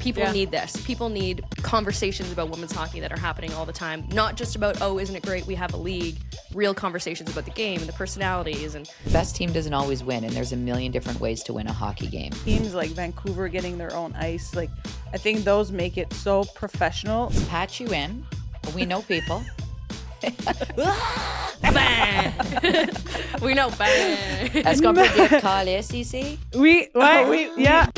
People need this. People need conversations about women's hockey that are happening all the time. Not just about, oh, isn't it great we have a league? Real conversations about the game and the personalities. And the best team doesn't always win, and there's a million different ways to win a hockey game. Teams like Vancouver getting their own ice, like I think those make it so professional. Patch you in. We know people. We know. Est-ce qu'on peut dire calice ici? Oui, ouais, oui, yeah.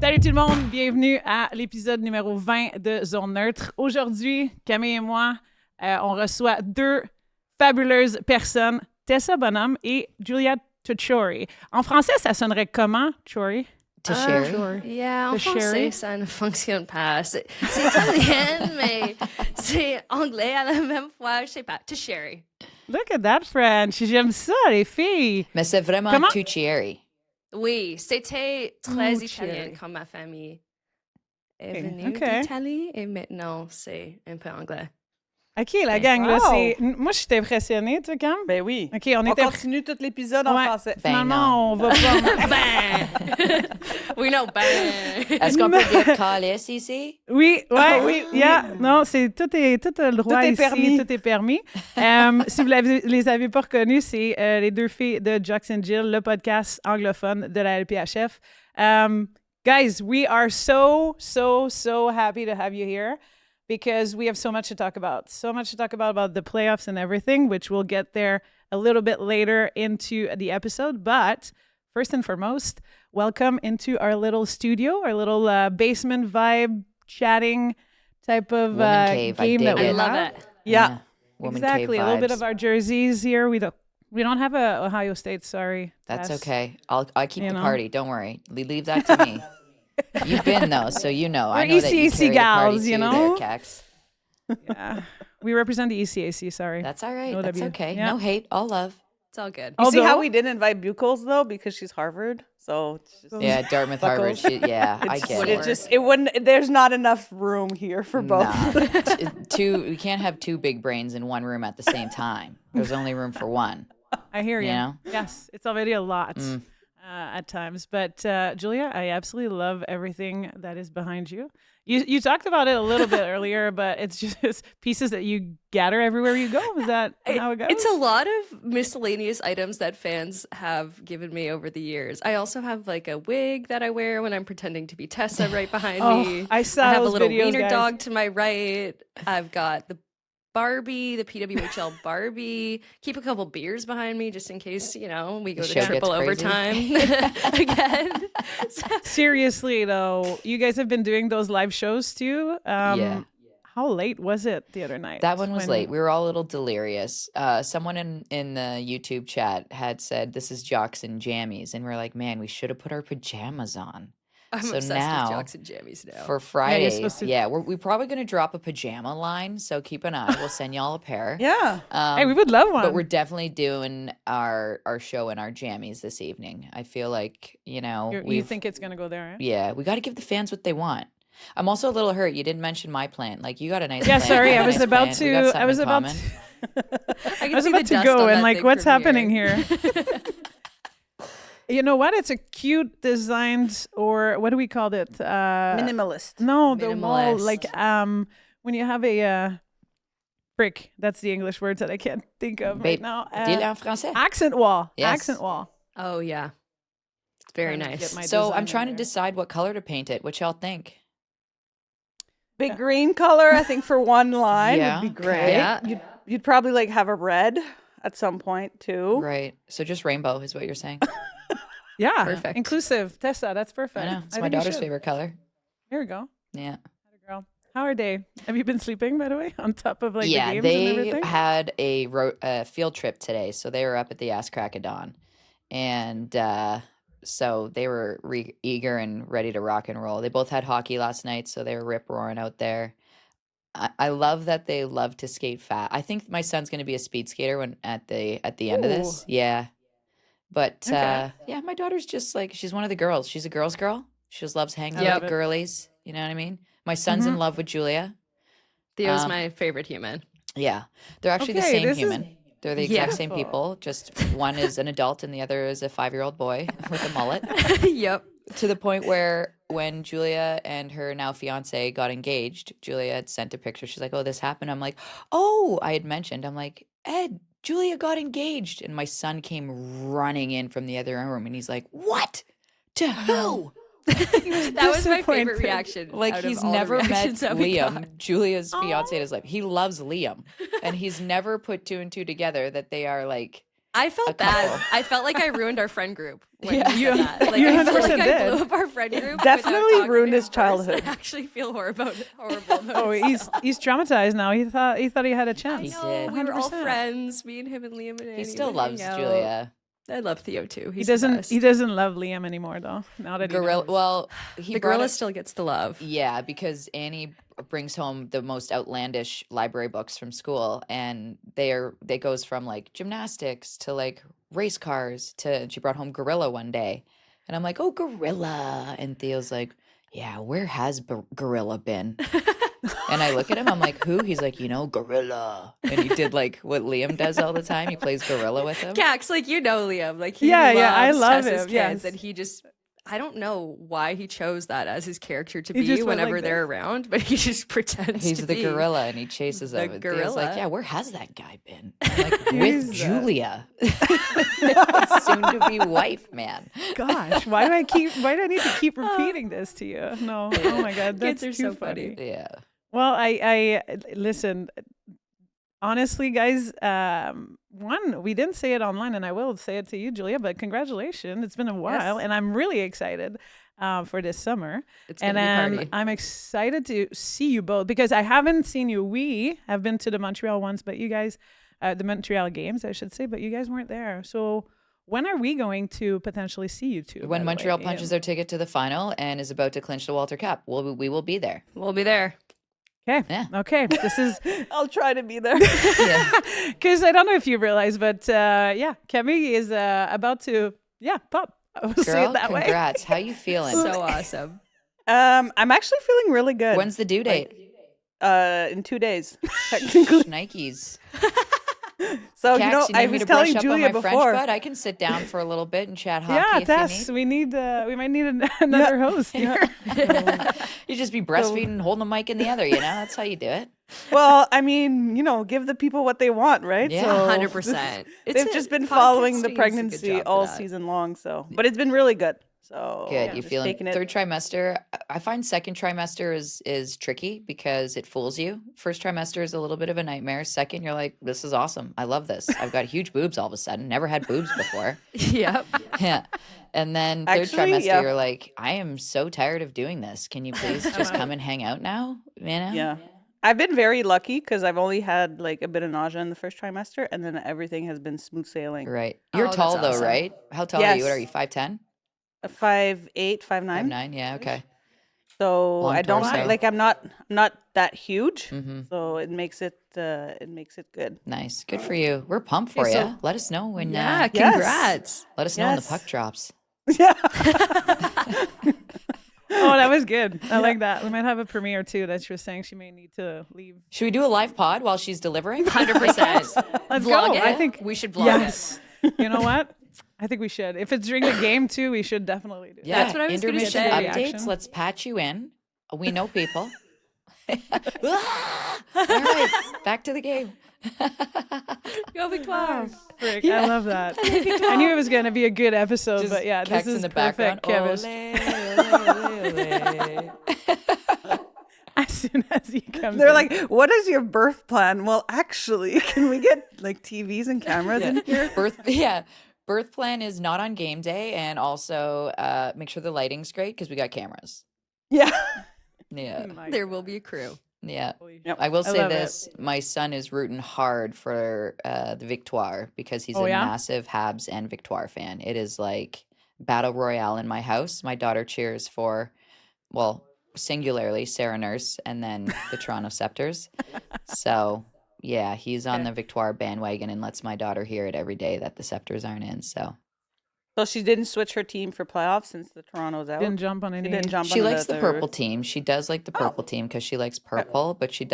Salut tout le monde, bienvenue à l'épisode numéro 20 de Zone Neutre. Aujourd'hui, Camille et moi, on reçoit deux fabuleuses personnes, Tessa Bonhomme et Julia Tocheri. En français, ça sonnerait comment, Tocheri? Tocheri? Yeah, en français, ça ne fonctionne pas. C'est italien, mais c'est anglais à la même fois, je sais pas. Tocheri. Look at that French, j'aime ça, les filles. Mais c'est vraiment Tocheri. Oui, c'était très italien quand ma famille est venue d'Italie et maintenant c'est un peu anglais. OK, la gang, là, c'est... Moi, je suis impressionnée, tu sais, Cam? Ben oui. OK, on continue tout l'épisode en français. Finalement, on va pas... We know, Est-ce qu'on peut dire calice ici? Oui, oui. Yeah. Non, c'est tout le droit tout est ici, permis. Tout est permis. Si vous les avez pas reconnus, c'est les deux filles de Jocks and Jill, le podcast anglophone de la LPHF. Guys, we are so happy to have you here. Because we have so much to talk about. So much to talk about the playoffs and everything, which we'll get there a little bit later into the episode. But first and foremost, welcome into our little studio, our little basement vibe, chatting type of game that we I love have. it. Yeah, Woman exactly. cave A little bit vibes. of our jerseys here. We don't have a Ohio State, sorry. That's okay. I keep the know. party. Don't worry. Leave that to me. You've been though, so you know. I know that you ECAC carry the party gals, too you know? there, Cax. Yeah. We represent the ECAC, sorry. That's all right. No That's W. okay. Yeah. No hate, all love. It's all good. You see Although- how we didn't invite Buchholz though because she's Harvard, so it's just, Yeah, Dartmouth, Harvard. I get it. it wouldn't. There's not enough room here for both. Nah. You can't have two big brains in one room at the same time. There's only room for one. I hear you. You know? Yes, it's already a lot at times. But Julia, I absolutely love everything that is behind you. You talked about it a little bit earlier, but it's just pieces that you gather everywhere you go. Is that how it goes? It's a lot of miscellaneous items that fans have given me over the years. I also have like a wig that I wear when I'm pretending to be Tessa right behind me. I saw I have those a little videos, wiener guys. dog to my right. I've got the Barbie, the PWHL Barbie. Keep a couple beers behind me just in case, we go The to show gets triple crazy. overtime again. Seriously, though, you guys have been doing those live shows too. Yeah. How late was it the other night? That one was late. We were all a little delirious. Someone in the YouTube chat had said, this is Jocks and Jammies. And we're like, man, we should have put our pajamas on. I'm So obsessed now, with Jocks and Jammies now. For Friday, supposed to- we're probably going to drop a pajama line. So keep an eye. We'll send y'all a pair. Yeah. Hey, we would love one. But we're definitely doing our show in our jammies this evening. I feel like, You think it's going to go there, eh? yeah, we got to give the fans what they want. I'm also a little hurt. You didn't mention my plant. Like, you got a nice Yeah, plant. sorry. got a I was nice about plant. We got to. something I was in about common. to. I I was see about the to dust go on and that like, thing what's from happening here? You know what? It's a cute designed, or what do we call it? Minimalist. No, the wall, Minimalist. like when you have a brick. That's the English words that I can't think of right now. Dis-le en français. Accent wall. Yes. Accent wall. Oh, yeah. It's very Trying to nice. get my So I'm design trying to in there. decide what color to paint it. What y'all think? Big green color, I think, for one line Yeah, would be great. yeah. You'd probably like have a red at some point too. Right. So just rainbow is what you're saying. Yeah, Perfect. inclusive. Tessa, that's perfect. I know. It's my think you daughter's should. favorite color. Here we go. Yeah. Girl. How are they? Have you been sleeping, by the way, on top of like Yeah, the games and they everything? had a field trip today, so they were up at the ass crack of dawn, and so they were eager and ready to rock and roll. They both had hockey last night, so they were rip roaring out there. I love that they love to skate fast. I think my son's going to be a speed skater when at the end of this. Yeah, but Okay. yeah, my daughter's just like, she's one of the girls. She's a girl's girl. She just loves hanging I love out with it. girlies. You know what I mean? My son's in love with Julia. Theo's my favorite human. Yeah, they're actually the Okay, same this is human. They're the exact same beautiful. people. Just one is an adult and the other is a 5-year-old boy with a mullet. Yep. To the point where when Julia and her now fiance got engaged, Julia had sent a picture. She's like, "Oh, this happened." I'm like, "Oh," I had mentioned. I'm like, "Ed, Julia got engaged," and my son came running in from the other room, and he's like, "What? To who?" That was my favorite disappointed. reaction. Like out of he's all the never met reactions that we got. Liam, Julia's fiance in his life. He loves Liam, and he's never put two and two together that they are like. I felt a bad. couple. I felt like I ruined our friend group. When Yeah. you said that. Like, You I felt 100% like I did. blew up our friend group. Definitely without talking ruined to his him first. childhood. I actually feel horrible about Oh, it. he's traumatized now. He thought he had a chance. I know, did. we were all 100%. friends. Me and him and Liam and Annie He still would loves hang out. Julia. I love Theo too. He He's the doesn't. best. He doesn't love Liam anymore, though. Now that he Gorilla. knows. Well, he The brought gorilla it- still gets the love. Yeah, because Annie brings home the most outlandish library books from school, and they goes from like gymnastics to like race cars to. And she brought home Gorilla one day, and I'm like, "Oh, Gorilla!" And Theo's like, "Yeah, where has Gorilla been?" And I look at him, I'm like, "Who?" He's like, Gorilla. And he did like what Liam does all the time. He plays Gorilla with him. Cax, like you know Liam. Like he Yeah, I loves love Tessa's him, kids, yes. and he just I don't know why he chose that as his character to He be just went whenever like they're around, but he just pretends He's to the be. gorilla, and he chases the him. And Theo's like, gorilla. "Yeah, where has that guy been?" I'm like, He's, with Julia, soon to be wife, man. Gosh, why do I need to keep repeating this to you? No, oh my God, that's Kids are too so funny. Yeah. Well, I listen. Honestly, guys, one, we didn't say it online, and I will say it to you, Julia. But congratulations, it's been a while, Yes. and I'm really excited for this summer. It's And gonna be party. I'm excited to see you both because I haven't seen you. We have been to the Montreal ones, but you guys, the Montreal games, I should say, but you guys weren't there. So when are we going to potentially see you two? When Montreal punches their ticket to the final and is about to clinch the Walter Cup, we will be there. We'll be there. Okay. Yeah. Okay. This is I'll try to be there. Yeah. because I don't know if you realize, but yeah, Camille is about to pop. I will say Girl, it that way. congrats. How you feeling? So awesome. I'm actually feeling really good. When's the due date? In 2 days, technically. Nikes. So Cax, I need me was to brush telling up Julia on my French, before. bud? I can sit down for a little bit and chat hockey Yeah, if Tess, you we might need another host here. need. You just be breastfeeding and holding the mic in the other, That's how you do it. Well, I mean, give the people what they want, right? Yeah, So 100%. They've just been following the pregnancy all season long, but it's been really good. So Good. You just feeling taking it. third trimester? I find second trimester is tricky because it fools you. First trimester is a little bit of a nightmare. Second, you're like, this is awesome. I love this. I've got huge boobs all of a sudden. Never had boobs before. Yep. Yeah. And then third Actually, trimester, yeah. you're like, I am so tired of doing this. Can you please just come and hang out now? Yeah. I've been very lucky because I've only had like a bit of nausea in the first trimester, and then everything has been smooth sailing. Right. You're Oh, that's tall though, awesome. right? How tall are you? What are Yes. you? 5'10"? 5'8", 5'9". 5'9"? Yeah. Okay. So Long I don't torso. like. I'm not that huge. Mm-hmm. So it makes it good. Nice. Good for you. We're pumped for Okay, you. so- Let us know when. Yeah, Yes. congrats. Let us know when the Yes. puck drops. Yeah. Oh, that was good. I like that. We might have a premiere too. That she was saying she may need to leave. Should we do a live pod while she's delivering? 100%. Let's Vlog go. it. I think we should vlog yes. You know what? I think we should. If it's during the game too, we should definitely do. Yeah. That's what I was gonna Intermission say. updates. Reaction. Let's patch you in. We know people. Ah! All right. Back to the game. Go Victoire. Frick, I love that. I knew it was going to be a good episode, Just but yeah, Kex this is in the background. perfect chemistry. Ole, ole, ole. As soon as he comes, They're in. like, "What is your birth plan?" Well, actually, can we get like TVs and cameras in here? Birth plan is not on game day, and also make sure the lighting's great because we got cameras. Yeah. Yeah. There will be a crew. Yeah. Yep. I will say love it. this. My son is rooting hard for the Victoire because he's Oh, a yeah? massive Habs and Victoire fan. It is like battle royale in my house. My daughter cheers for, well, singularly Sarah Nurse and then the Toronto Scepters. So yeah, he's on the Victoire bandwagon and lets my daughter hear it every day that the Scepters aren't in. So So she didn't switch her team for playoffs since the Toronto's out. Didn't jump on any. She didn't jump She on likes the purple team. She does like the Oh. purple team because she likes purple, but she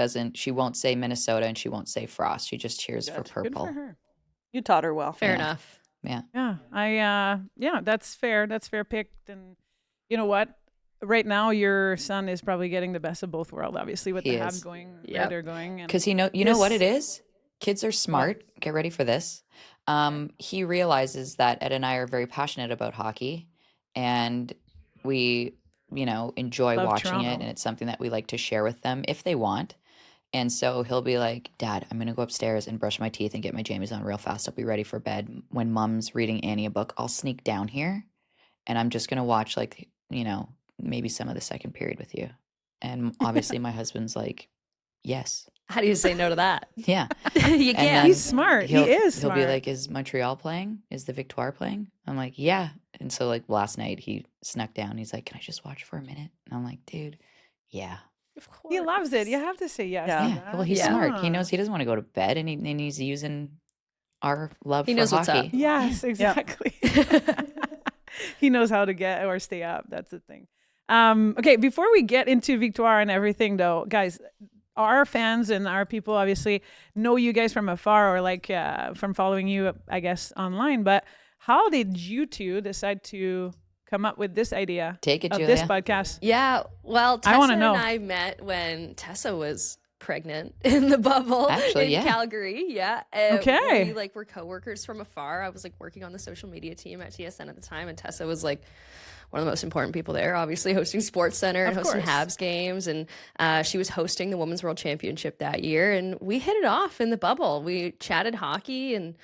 won't say Minnesota and she won't say Frost. She just cheers for Good. Good purple. for her. You taught her well. Fair Yeah. enough. Yeah. Yeah, that's fair. That's fair picked. And you know what? Right now, your son is probably getting the best of both worlds, obviously, with He the Habs is. going where Yep. they're going. And Because you know what this- it is? Kids are smart. Get ready for this. He realizes that Ed and I are very passionate about hockey and we, enjoy Love watching Toronto. it, and it's something that we like to share with them if they want. And so he'll be like, Dad, I'm gonna go upstairs and brush my teeth and get my jammies on real fast. I'll be ready for bed. When Mom's reading Annie a book, I'll sneak down here and I'm just gonna watch maybe some of the second period with you. And obviously my husband's like, yes. How do you say no to that? Yeah. You And can't. then He's smart. He is He'll smart. be like, is Montreal playing? Is the Victoire playing? I'm like, yeah. And so last night he snuck down. He's like, can I just watch for a minute? And I'm like, dude, yeah. Of course. He loves it. You have to say yes. Yeah. to Yeah. that. Well, he's smart. He Yeah. knows he doesn't want to go to bed and he's using our love He for knows what's hockey. up. Yes, exactly. He knows how to get or stay up. That's the thing. Okay, before we get into Victoire and everything, though, guys, our fans and our people obviously know you guys from afar or from following you, I guess, online. But how did you two decide to come up with this idea Take it, of Julia. this podcast? Yeah, well, I Tessa wanna and know. I met when Tessa was pregnant in the bubble Actually, in yeah. Calgary. Yeah. Okay. We were coworkers from afar. I was working on the social media team at TSN at the time, and Tessa was one of the most important people there, obviously hosting Sports Center and Of hosting course. Habs games. And she was hosting the Women's World Championship that year. And we hit it off in the bubble. We chatted hockey and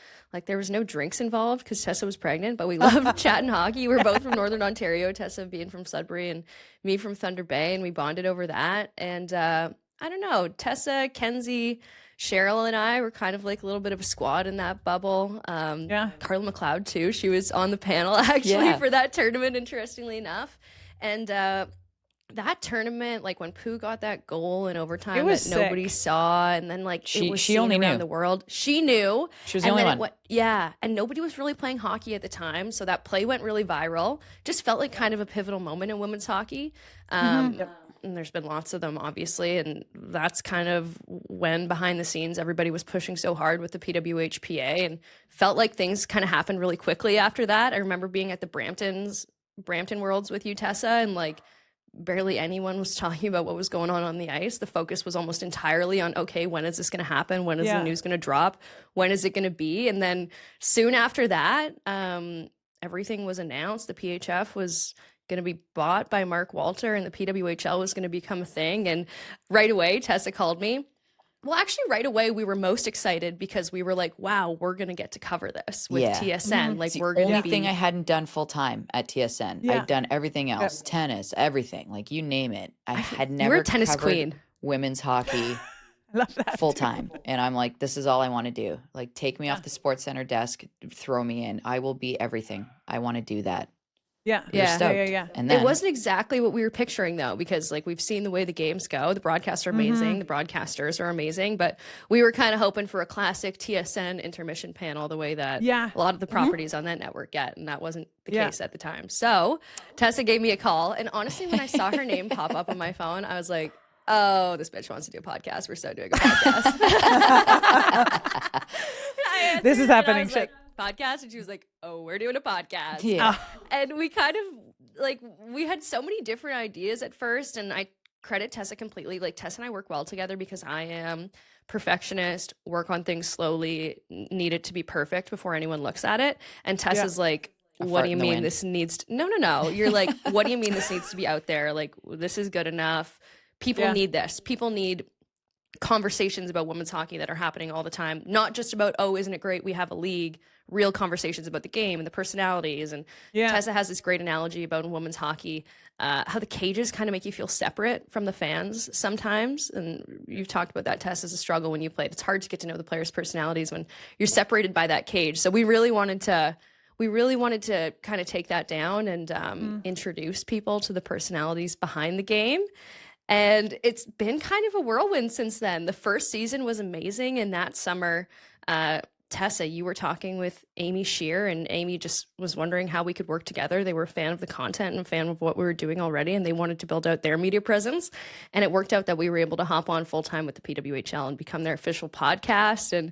there was no drinks involved because Tessa was pregnant, but we loved chatting hockey. We were both from Northern Ontario, Tessa being from Sudbury and me from Thunder Bay. And we bonded over that. And I don't know, Tessa, Kenzie, Cheryl and I were kind of a little bit of a squad in that bubble. Yeah. Carla McLeod too. She was on the panel actually Yeah. for that tournament, interestingly enough. And that tournament, when Pooh got that goal in overtime It was that nobody saw, and then it was she seen only around knew. the world. She knew. She was the And only then one. yeah, and nobody was really playing hockey at the time, so that play went really viral. Just felt like kind of a pivotal moment in women's hockey. And there's been lots of them, obviously, and that's kind of when behind the scenes everybody was pushing so hard with the PWHPA, and felt like things kind of happened really quickly after that. I remember being at the Brampton Worlds with you, Tessa, and barely anyone was talking about what was going on the ice. The focus was almost entirely on, okay, when is this going to happen? When is Yeah. the news going to drop? When is it going to be? And then soon after that, everything was announced. The PHF was going to be bought by Mark Walter and the PWHL was going to become a thing. And right away, Tessa called me. Well, actually, right away, we were most excited because we were like, wow, we're going to get to cover this with Yeah. TSN. It's the We're going only to be... thing I hadn't done full time at TSN. Yeah. I'd done everything else, tennis, everything, you name it. I had You never were a tennis covered queen. women's hockey I love that. full too. time. And I'm like, this is all I want to do. Take me off the Sports Center desk, throw me in. I will be everything. I want to do that. Yeah. We were Yeah. stoked. Yeah. And then It wasn't exactly what we were picturing, though, because we've seen the way the games go. The broadcasts are amazing. The broadcasters are amazing. But we were kind of hoping for a classic TSN intermission panel the way that Yeah. a lot of the properties on that network get. And that wasn't the Yeah. case at the time. So Tessa gave me a call. And honestly, when I saw her name pop up on my phone, I was like, oh, this bitch wants to do a podcast. We're so doing a podcast. I This is answered, and I happening. was like, podcast? And she was like, oh, we're doing a podcast. Yeah. And we kind of we had so many different ideas at first, and I credit Tessa completely. Tessa and I work well together because I am perfectionist, work on things slowly, need it to be perfect before anyone looks at it. And Tessa's like, A what fart do you in the mean wind. this needs to... No. You're like, what do you mean this needs to be out there? This is good enough. People need this. People need conversations about women's hockey that are happening all the time, not just about, oh, isn't it great we have a league, real conversations about the game and the personalities. And Yeah. Tessa has this great analogy about in women's hockey, how the cages kind of make you feel separate from the fans sometimes. And you've talked about that, Tess, as a struggle when you played. It's hard to get to know the players' personalities when you're separated by that cage. So we really wanted to kind of take that down and introduce people to the personalities behind the game. And it's been kind of a whirlwind since then. The first season was amazing, and that summer, Tessa, you were talking with Amy Shear, and Amy just was wondering how we could work together. They were a fan of the content and a fan of what we were doing already, and they wanted to build out their media presence. And it worked out that we were able to hop on full time with the PWHL and become their official podcast and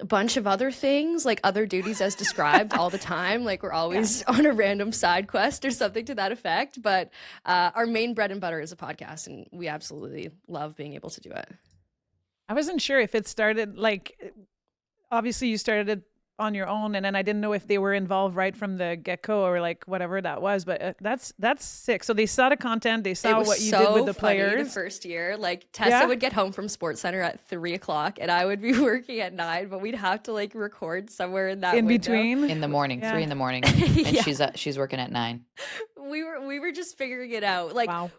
a bunch of other things, like other duties as described all the time. Like we're always on a random side quest or something to that effect. But our main bread and butter is a podcast, and we absolutely love being able to do it. I wasn't sure if it started like, obviously you started it on your own, and then I didn't know if they were involved right from the get-go or like whatever that was, but that's sick. So they saw the content, they saw what you did with the players. The first year, like Tessa would get home from Sports Center at 3:00 and I would be working at 9, but we'd have to like record somewhere in that in window. between In the morning, 3 in the morning, and she's working at 9. We were just figuring it out. Like, wow.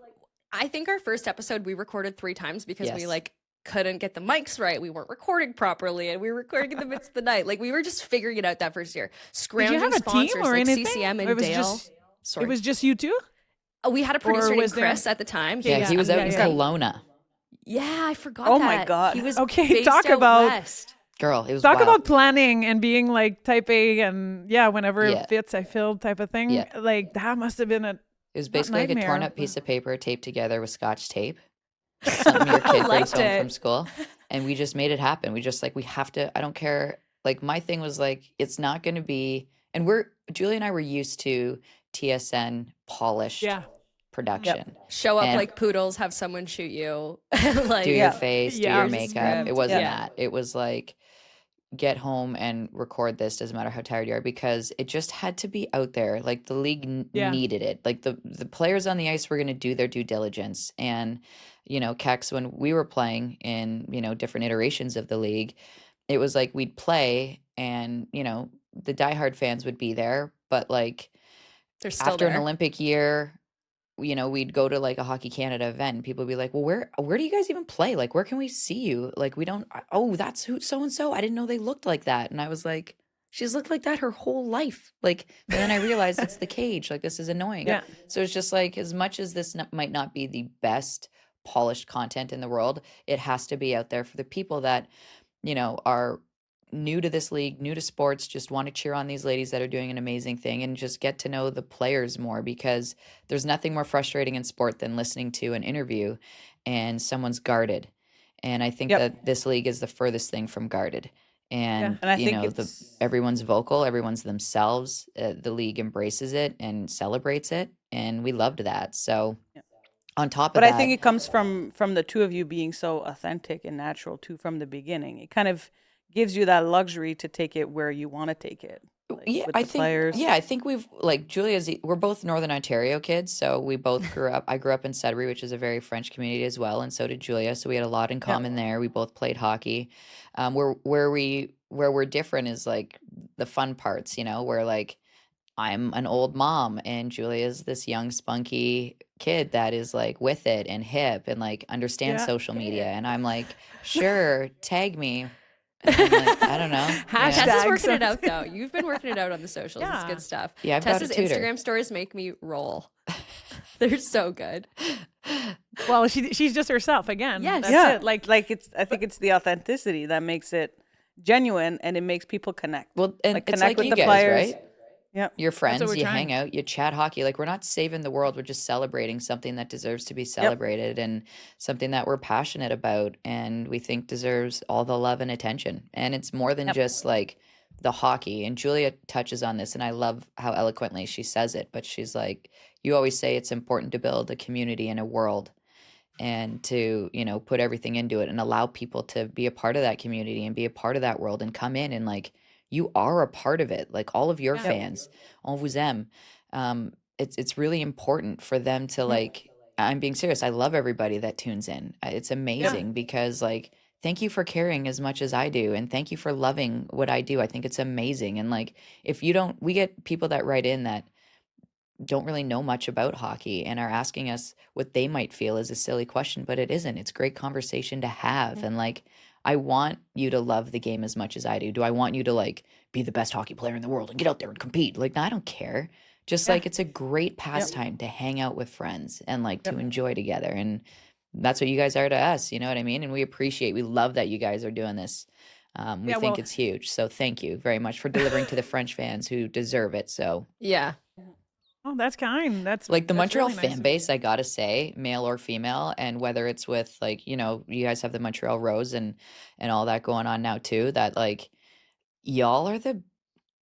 I think our first episode we recorded 3 times because we like couldn't get the mics right. We weren't recording properly, and we were recording in the midst of the night. Like we were just figuring it out that first year. Scrounging Did you have a sponsors team or like anything? CCM and It was Dale. It was just you two? We had a producer named was there- Chris at the time. Yeah, he was out in Kelowna. Yeah, I forgot Oh that. my God. He was Okay, based talk out about- west. Girl, it was Talk wild. about planning and being like type A and whenever Yeah. it fits, I fill type of thing. Yeah. Like that must have been a It was basically like a nightmare. torn up piece of paper taped together with Scotch tape. Something your kid brings liked home it. from school. And we just made it happen. We just like, we have to, I don't care. Like my thing was like, it's not going to be, and Julia and I were used to TSN polished production. Show up And- like poodles, have someone shoot you. Like Do your face, do Yeah. your Here's a makeup. script. It wasn't Yeah. that. It was like, get home and record this, doesn't matter how tired you are, because it just had to be out there. Like the league needed it. Like the players on the ice were going to do their due diligence. And, Kex, when we were playing in, different iterations of the league, it was like we'd play and, the diehard fans would be there. But like they're still after there. an Olympic year, we'd go to like a Hockey Canada event and people would be like, well, where do you guys even play? Like, where can we see you? Like, we don't, oh, that's who, so-and-so. I didn't know they looked like that. And I was like, she's looked like that her whole life. Like, but then I realized it's the cage. Like, this is annoying. Yeah. So it's just like, as much as this might not be the best polished content in the world, it has to be out there for the people that, are new to this league, new to sports, just want to cheer on these ladies that are doing an amazing thing and just get to know the players more, because there's nothing more frustrating in sport than listening to an interview and someone's guarded. And I think that this league is the furthest thing from guarded. And, And I think everyone's vocal, everyone's themselves. The league embraces it and celebrates it. And we loved that. So on top of But that. I think it comes from the two of you being so authentic and natural too from the beginning. It kind of gives you that luxury to take it where you want to take it. Like, with the players. I think we've like we're both Northern Ontario kids, so we both grew up. I grew up in Série, which is a very French community as well, and so did Julia. So we had a lot in common there. We both played hockey. Where we're different is like the fun parts, where like I'm an old mom and Julia's this young spunky kid that is like with it and hip and like understands social media, and I'm like, sure, tag me. And I'm like, I don't know. Tessa's working it out though. You've been working it out on the socials. It's good stuff. Yeah, I've got a Tessa's tutor. Instagram stories make me roll. They're so good. Well, she's just herself again. Yes. That's it. Like I think it's the authenticity that makes it genuine and it makes people connect. Well, and Like, it's connect like with you the guys, players. right? Yeah. Your friends, we're you trying. hang out, you chat hockey. Like, we're not saving the world. We're just celebrating something that deserves to be celebrated and something that we're passionate about and we think deserves all the love and attention. And it's more than just like the hockey. And Julia touches on this, and I love how eloquently she says it. But she's like, you always say it's important to build a community and a world and to, put everything into it and allow people to be a part of that community and be a part of that world and come in and like, you are a part of it. Like all of your fans, on vous aime. It's really important for them to like, I'm being serious. I love everybody that tunes in. It's amazing because like, thank you for caring as much as I do. And thank you for loving what I do. I think it's amazing. And like, we get people that write in that don't really know much about hockey and are asking us what they might feel is a silly question, but it isn't. It's great conversation to have. And like, I want you to love the game as much as I do. Do I want you to like be the best hockey player in the world and get out there and compete? Like, no, I don't care. Just like, it's a great pastime to hang out with friends and like to enjoy together. And that's what you guys are to us. You know what I mean? And we love that you guys are doing this We think it's huge. So thank you very much for delivering to the French fans who deserve it. So Yeah. Oh, that's kind. That's like the Montreal really nice fan of base, you. I gotta say, male or female, and whether it's with like, you guys have the Montreal Rose and all that going on now too, that like y'all are the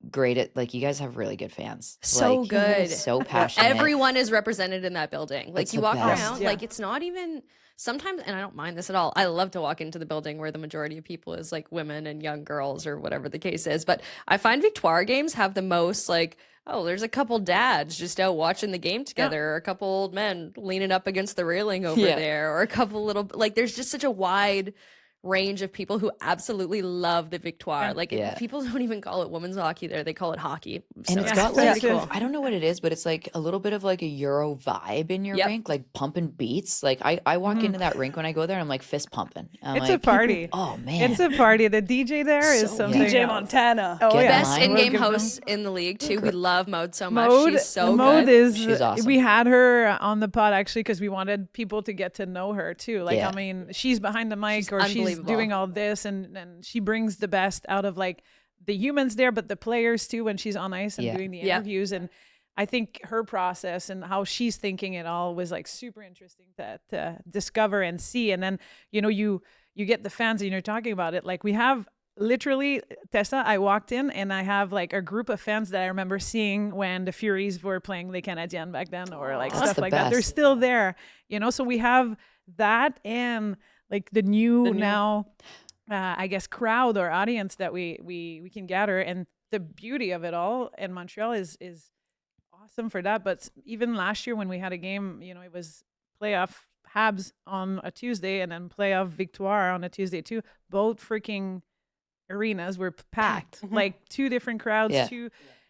great like you guys have really good fans. So Like, good. so passionate. Everyone is represented in that building. Like It's you the walk best. around, like it's not even sometimes, and I don't mind this at all. I love to walk into the building where the majority of people is like women and young girls or whatever the case is. But I find Victoire games have the most like, oh, there's a couple dads just out watching the game together, or a couple old men leaning up against the railing over there, or a couple little like there's just such a wide range of people who absolutely love the Victoire. Like people don't even call it women's hockey there; they call it hockey. So And it's got like, pretty cool. I don't know what it is, but it's like a little bit of like a Euro vibe in your rink, like pumping beats. Like I walk into that rink when I go there, and I'm like fist pumping. I'm It's like, a party. oh man, It's a party. The DJ there is So something. DJ else. Montana. Oh, Get yeah. Best mine. in-game We'll give host in the league too. We love Maude so much. Maude, She's so Maude good. is. She's awesome. We had her on the pod actually because we wanted people to get to know her too. Like Yeah. I mean, she's behind the mic She's or she's unbelievable. doing all this, and she brings the best out of like the humans there, but the players too when she's on ice and Yeah. doing the Yeah. interviews. And I think her process and how she's thinking it all was like super interesting to discover and see. And then you get the fans and you're talking about it. Like we have literally, Tessa, I walked in and I have like a group of fans that I remember seeing when the Furies were playing Les Canadiens back then, or like That's stuff the like that. They're best. still there, so we have that and like the new now, I guess, crowd or audience that we can gather. And the beauty of it all in Montreal is awesome for that. But even last year when we had a game, it was playoff Habs on a Tuesday and then playoff Victoire on a Tuesday too. Both freaking arenas were packed, like two different crowds. Yeah.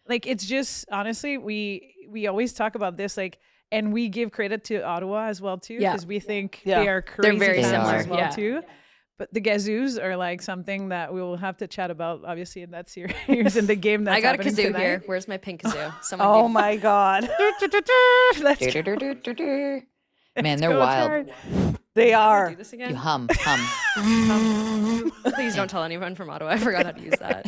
Like it's just honestly, we always talk about this, like, and we give credit to Ottawa as well too, because we think they are crazy very fans similar. as well Yeah. too. But the Gazoos are like something that we will have to chat about, obviously, in that series in the game that's I got a happening kazoo tonight. here. Where's my pink kazoo? Someone Oh give- my God. Let's go. Du-du-du-du-du-du. Man, they're Go, wild. Jared. They do are. this You again. hum. Please don't tell anyone from Ottawa. I forgot how to use that.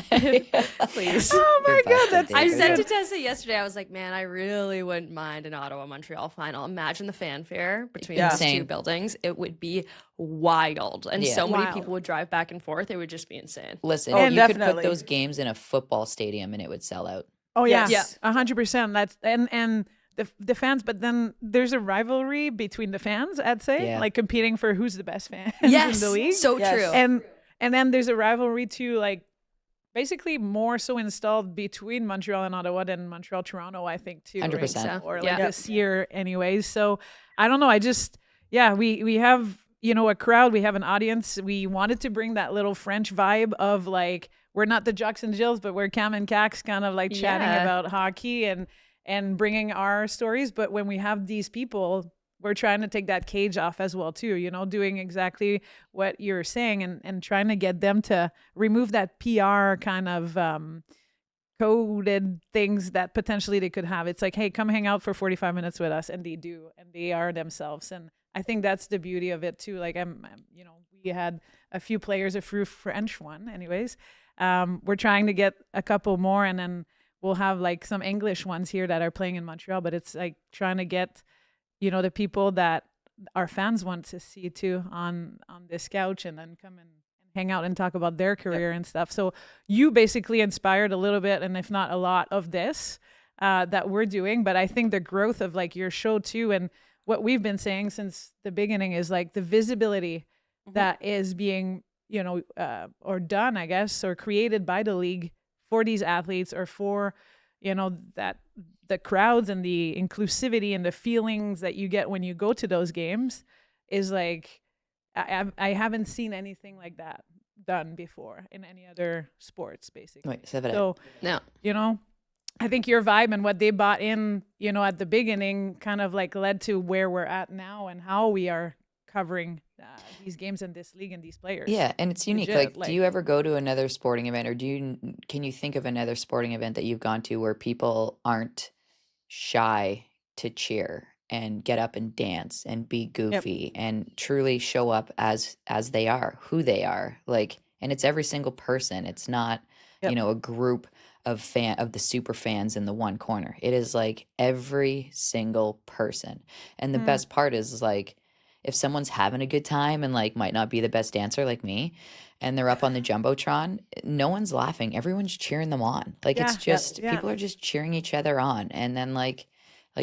Please. Oh my You're God, busted, that's I David. said to Tessa yesterday, I was like, man, I really wouldn't mind an Ottawa Montreal final. Imagine the fanfare between those Insane. two buildings. It would be wild. And Yeah. so many Wild. people would drive back and forth. It would just be insane. Listen, Oh, you could definitely. put those games in a football stadium and it would sell out. Oh yeah, Yes. 100%. That's and the fans, but then there's a rivalry between the fans. I'd say, Yeah. like competing for who's the best fan Yes. in the league. So Yes. true. And then there's a rivalry too, like basically more so installed between Montreal and Ottawa than Montreal Toronto, I think too. 100%. So, Or like yeah. this year, anyways. So I don't know. I just we have a crowd, we have an audience. We wanted to bring that little French vibe of like we're not the Jocks and Jills, but we're Cam and Cax kind of like chatting Yeah. about hockey and bringing our stories. But when we have these people, we're trying to take that cage off as well too, doing exactly what you're saying and trying to get them to remove that PR kind of coded things that potentially they could have. It's like, hey, come hang out for 45 minutes with us, and they do, and they are themselves. And I think that's the beauty of it too. Like we had a few players, a few French one anyways. We're trying to get a couple more, and then we'll have like some English ones here that are playing in Montreal, but it's like trying to get, the people that our fans want to see too on this couch, and then come and hang out and talk about their career and stuff. So you basically inspired a little bit, and if not a lot of this that we're doing, but I think the growth of like your show too, and what we've been saying since the beginning is like the visibility that is being, or done, I guess, or created by the league for these athletes, or for, that the crowds and the inclusivity and the feelings that you get when you go to those games is like, I haven't seen anything like that done before in any other sports, basically. Wait, say that. So, No. I think your vibe and what they bought in, at the beginning kind of like led to where we're at now and how we are covering these games in this league and these players. Yeah, and it's unique. Legit, Like, do you ever go to another sporting event, or can you think of another sporting event that you've gone to where people aren't shy to cheer and get up and dance and be goofy and truly show up as they are, who they are? Like, and it's every single person. It's not, you know, a group of the super fans in the one corner. It is like every single person. And the best part is like, if someone's having a good time and like might not be the best dancer like me, and they're up on the Jumbotron, no one's laughing. Everyone's cheering them on. Like it's just people are just cheering each other on. And then like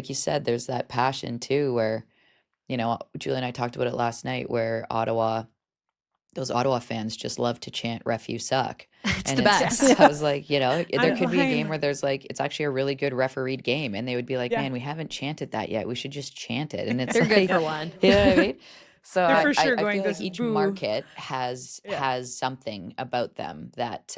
you said, there's that passion too, where, you know, Julia and I talked about it last night, where those Ottawa fans just love to chant "Ref, you suck." It's the best. I was like, you know, there could be a game where there's like, it's actually a really good refereed game, and they would be like, man, we haven't chanted that yet. We should just chant it. And it's They're like, good for one. You know what I mean? So They're for sure I going feel to like each boo. market has something about them that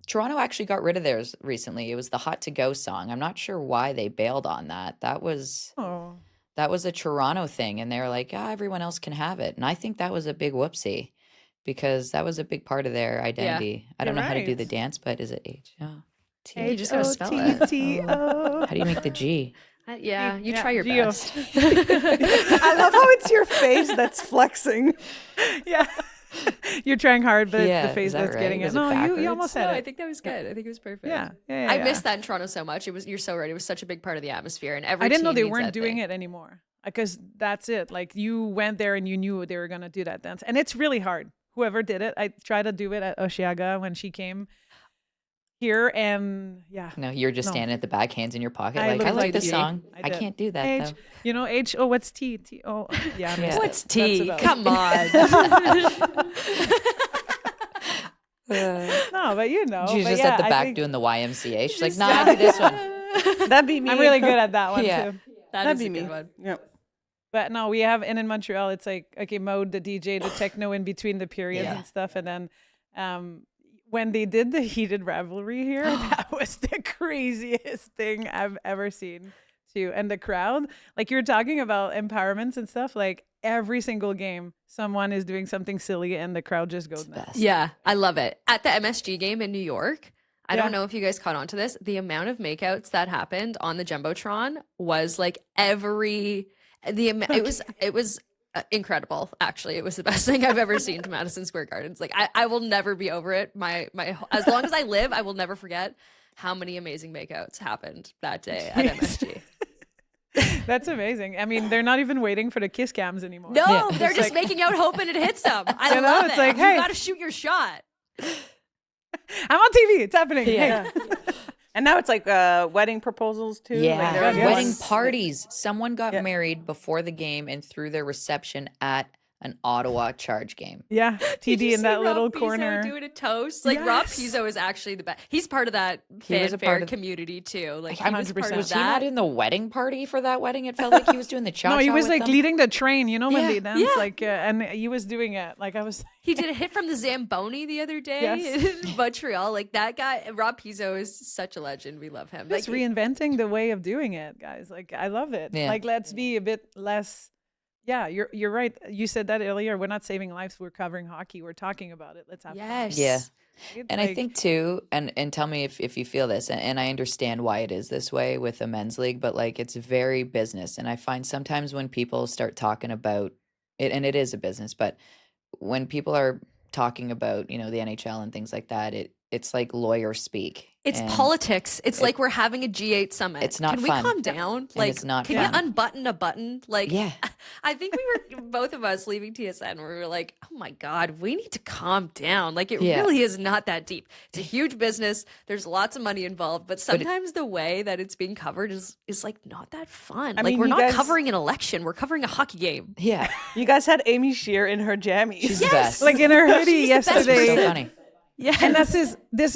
Toronto actually got rid of theirs recently. It was the Hot to Go song. I'm not sure why they bailed on that. That was a Toronto thing, and they were like, everyone else can have it. And I think that was a big whoopsie, because that was a big part of their identity. I don't know how to do the dance, but is it H-O-T? You just gotta spell it. H-O-T-T-O. How do you make the G? You try your Geo. best. I love how it's your face that's flexing. Yeah. You're trying hard, but it's Yeah, the face is that that's right? getting Was it. it No, backwards? you almost No, had I it. think that was good. I think it was perfect. Yeah. I missed that in Toronto so much. You're so right. It was such a big part of the atmosphere, and every I didn't know team they needs weren't that doing thing. it anymore, because that's it. Like, you went there and you knew they were going to do that dance. And it's really hard. Whoever did it, I tried to do it at Oshiaga when she came here, and No, you're just standing at the back, hands in your pocket, I like, I looked like like this G. song. I I did. can't do that, H, though. you know, H-O, what's T? T-O. Yeah, I missed What's it. T? That's about Come on. No, but you know. She's but just yeah, at the I back think doing the YMCA. She's like, nah, I do this one. That'd be me. I'm really good at that one, Yeah. too. That'd is be a me. good one. Yep. But no, we have, and in Montreal, it's like, okay, Mode, the DJ, the techno in between the periods and stuff. And then when they did the heated rivalry here, that was the craziest thing I've ever seen too. And the crowd, like, you're talking about empowerments and stuff, like every single game, someone is doing something silly and the crowd just goes nuts. Yeah, I love it. At the MSG game in New York, I Yeah. don't know if you guys caught on to this. The amount of makeouts that happened on the Jumbotron was like it was incredible. Actually, it was the best thing I've ever seen to Madison Square Gardens. Like, I will never be over it. My as long as I live, I will never forget how many amazing makeouts happened that day at MSG. That's amazing. I mean, they're not even waiting for the kiss cams anymore. No, they're just making out hoping it hits them. I You know, love it's it. like, You hey. got to shoot your shot. I'm on TV. It's happening. Yeah. Hey. And now it's like wedding proposals too. Yeah, Like there's wedding one- parties. Someone got married before the game and threw their reception at an Ottawa Charge game. Yeah. Did TD you in that see little Rob Pizzo corner. doing a toast? Like, Rob Yes. Pizzo is actually the best. He's part of that He was a fanfare part of- community too. Like, he I'm was part 100%. of Was he not that. in the wedding party for that wedding? It felt like he was doing the cha-cha No, he was with like them. leading the train, you know, when Yeah. they dance, Yeah. like, and he was doing it. Like, I was, He did a hit from the Zamboni the other day Yes. in Montreal. Like, that guy, Rob Pizzo, is such a legend. We love him. just Like, reinventing the way of doing it, guys. Like, I love it. Yeah. Like, let's be a bit less. Yeah, you're right. You said that earlier. We're not saving lives. We're covering hockey. We're talking about it. Let's have fun. yes. Yeah. Right? And I Like, think too, and tell me if you feel this, and I understand why it is this way with the men's league, but like it's very business. And I find sometimes when people start talking about it, and it is a business, but when people are talking about, you know, the NHL and things like that, it's like lawyer speak. It's And politics. It's like we're having a G8 summit. It's not Can we fun. calm down? Like, it's not can fun. you unbutton a button? Like, Yeah. I think we were both of us leaving TSN where we were like, oh my God, we need to calm down. Like, it Yeah. really is not that deep. It's a huge business. There's lots of money involved, but sometimes the way that it's being covered is like not that fun. I Like, mean, we're you not guys- covering an election. We're covering a hockey game. Yeah. You guys had Amy Shear in her jammies. She's the best. like in her hoodie She's the best yesterday. so person. funny. Yeah. And this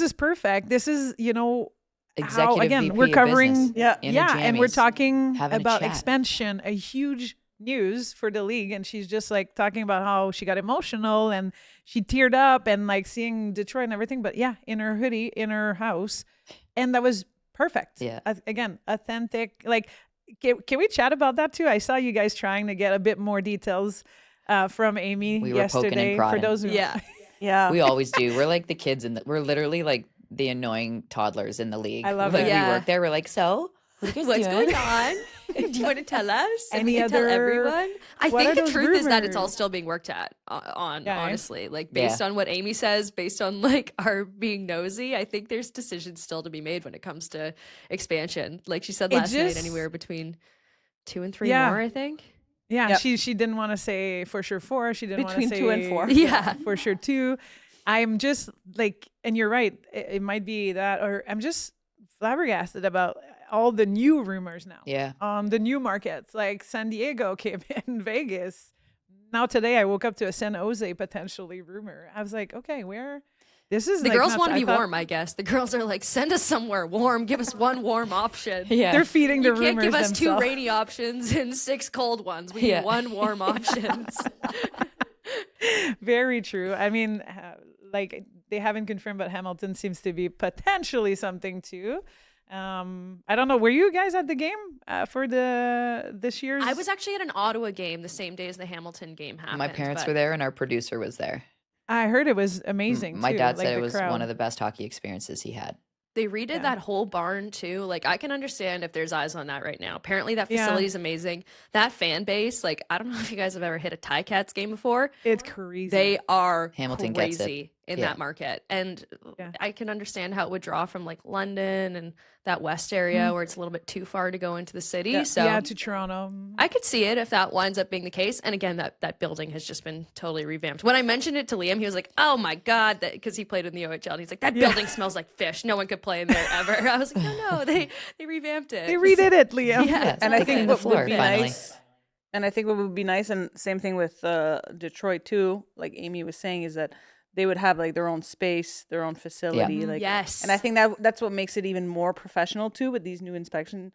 is perfect. This is, you know, Executive how, again, VP we're of covering, business Yeah. in her yeah, and we're jammies, talking having a about chat. expansion, a huge news for the league, and she's just like talking about how she got emotional and she teared up and like seeing Detroit and everything. But yeah, in her hoodie, in her house, and that was perfect. Yeah. Again, authentic. Like, can we chat about that too? I saw you guys trying to get a bit more details from Amy We were poking and yesterday. For prodding. those who Yeah. Yeah. We always do. We're like the kids we're literally like the annoying toddlers in the league. I love like, it. Yeah. We work there. We're like, so What are you guys What's doing? going on? Do you want to tell us? And Any we can tell other- everyone. I what think are the those truth is that it's all rumors? still being worked at on Yeah, eh? honestly. Like based on what Amy says, based on like our being nosy, I think there's decisions still to be made when it comes to expansion. Like she said It last night, just- anywhere between 2 and 3 Yeah. more, I think. Yeah, Yep. she didn't want to say for sure 4. She didn't want to Between say 2 and 4. Yeah. for sure 2. I'm just like, and you're right. It might be that, or I'm just flabbergasted about all the new rumors now. Yeah. The new markets like San Diego came in, Vegas. Now today I woke up to a San Jose potentially rumor. I was like, okay, where? This is The like girls nuts. want to I be thought- warm, I guess. The girls are like, send us somewhere warm. Give us one warm option. Yeah. They're feeding the You can't rumors give us 2 themselves. rainy options and 6 cold ones. We Yeah. need 1 warm option. Very true. I mean, like they haven't confirmed, but Hamilton seems to be potentially something too. I don't know. Were you guys at the game for this year's? I was actually at an Ottawa game the same day as the Hamilton game happened. My parents but were there and our producer was there. I heard it was amazing. My too, dad like said it the was crowd. one of the best hockey experiences he had. They redid Yeah. that whole barn too. Like I can understand if there's eyes on that right now. Apparently that Yeah. facility is amazing. That fan base, like I don't know if you guys have ever hit a Ticats game before. It's crazy. They are Hamilton gets it. crazy in Yeah. that market. And Yeah. I can understand how it would draw from like London and that west area where it's a little bit too far to go into the city. Yeah. So yeah, to Toronto. I could see it if that winds up being the case. And again, that building has just been totally revamped. When I mentioned it to Liam, he was like, "Oh my god," because he played in the OHL. And he's like, "That Yeah. building smells like fish. No one could play in there ever." I was like, "No, they revamped it. They redid it, Liam. Yeah, And I They cleaned think the what floor, would be finally. nice, and I think what would be nice, and same thing with Detroit too, like Amy was saying, is that they would have like their own space, their own facility. Like, Yes. and I think that's what makes it even more professional too, with these new inspection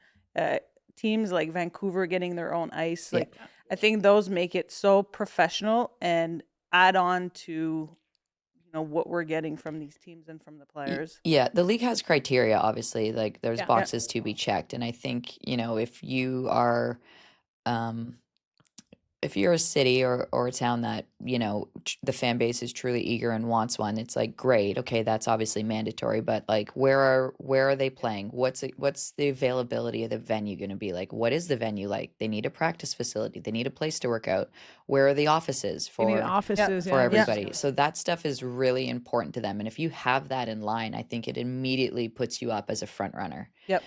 teams like Vancouver getting their own ice. Yeah. Like, I think those make it so professional and add on to what we're getting from these teams and from the players. Yeah, the league has criteria, obviously. Like there's Yeah. boxes to be checked. And I think, if you are if you're a city or a town that, the fan base is truly eager and wants one, it's like great. Okay, that's obviously mandatory, but like where are they playing? What's the availability of the venue going to be like? What is the venue like? They need a practice facility. They need a place to work out. Where are the offices We need for offices. for yeah. everybody? So that stuff is really important to them. And if you have that in line, I think it immediately puts you up as a front runner. Yep.